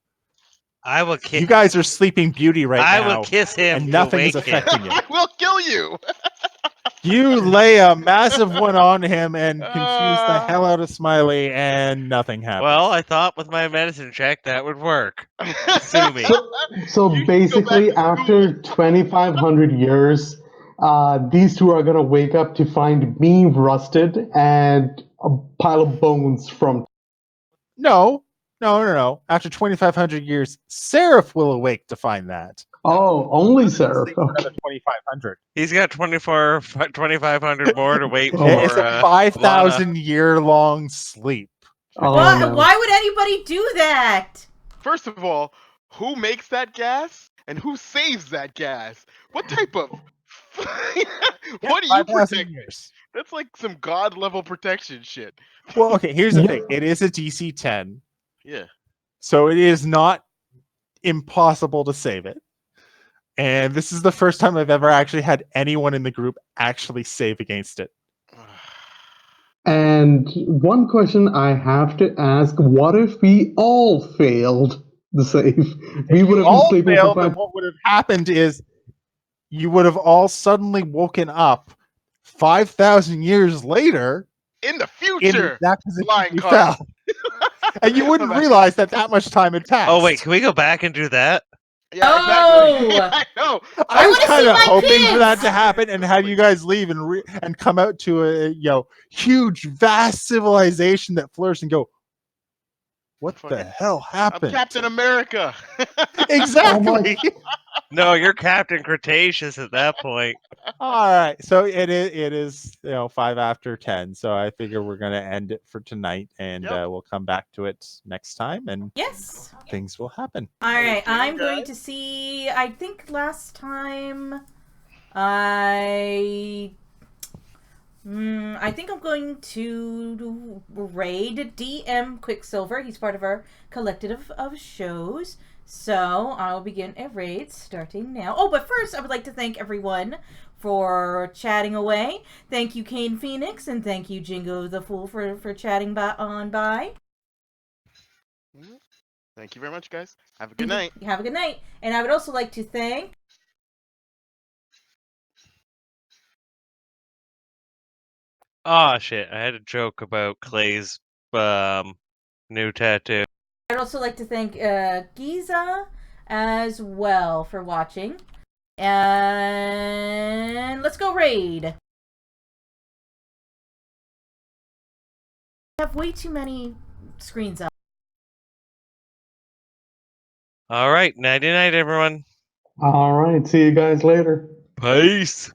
I will kiss. You guys are sleeping beauty right I now, will kiss him and to nothing is wake him. affecting you. I will kill you. You lay a massive one on him and confuse the hell out of Smiley, and nothing happens. Well, I thought with my medicine check that would work. Sue me. So You should go back basically, to after school. 2,500 years, these two are gonna wake up to find me rusted and a pile of bones from. No. After 2,500 years, Seraph will awake to find that. Oh, only Seraph. Sleep for another 2,500. He's got 2,500 more to wait Oh. It's for. a 5,000 year long sleep. Oh, Why? no. Why would anybody do that? First of all, who makes that gas and who saves that gas? What type of what do you 5,000 protect? years. That's like some god level protection shit. Well, okay, here's the Yeah. thing. It is a DC 10, Yeah. so it is not impossible to save it. And this is the first time I've ever actually had anyone in the group actually save against it. And one question I have to ask: what if we all failed the save? We would have been All sleeping failed, for then what would have happened is you would have all suddenly woken up 5,000 years later In the in future, that position flying you car. fell. And you wouldn't Imagine- realize that much time had passed. Oh wait, can we go back and do that? Yeah, exactly. Oh! I know. I was wanna kind see of my hoping for that kids! to happen and have you guys leave and come out to a huge, vast civilization that flourished and go, what the Fucking- hell I'm happened? Captain America. Exactly. No, you're Captain Cretaceous at that point. All right. So it is 5 after 10. So I figure we're gonna end it for tonight, and Yep. we'll come back to it next time, and Yes. things will happen. All right. Okay, I'm going guys. to see. I think last time, I think I'm going to raid DM Quicksilver. He's part of our collective of shows. So I'll begin a raid starting now. Oh, but first I would like to thank everyone for chatting away. Thank you, Kane Phoenix, and thank you, Jingo the Fool, for chatting by. Thank you very much, guys. Have a good night. Have a good night. And I would also like to thank... Oh shit! I had a joke about Clay's new tattoo. I'd also like to thank Giza as well for watching. And let's go raid. I have way too many screens up. All right, nighty night, everyone. All right. See you guys later. Peace.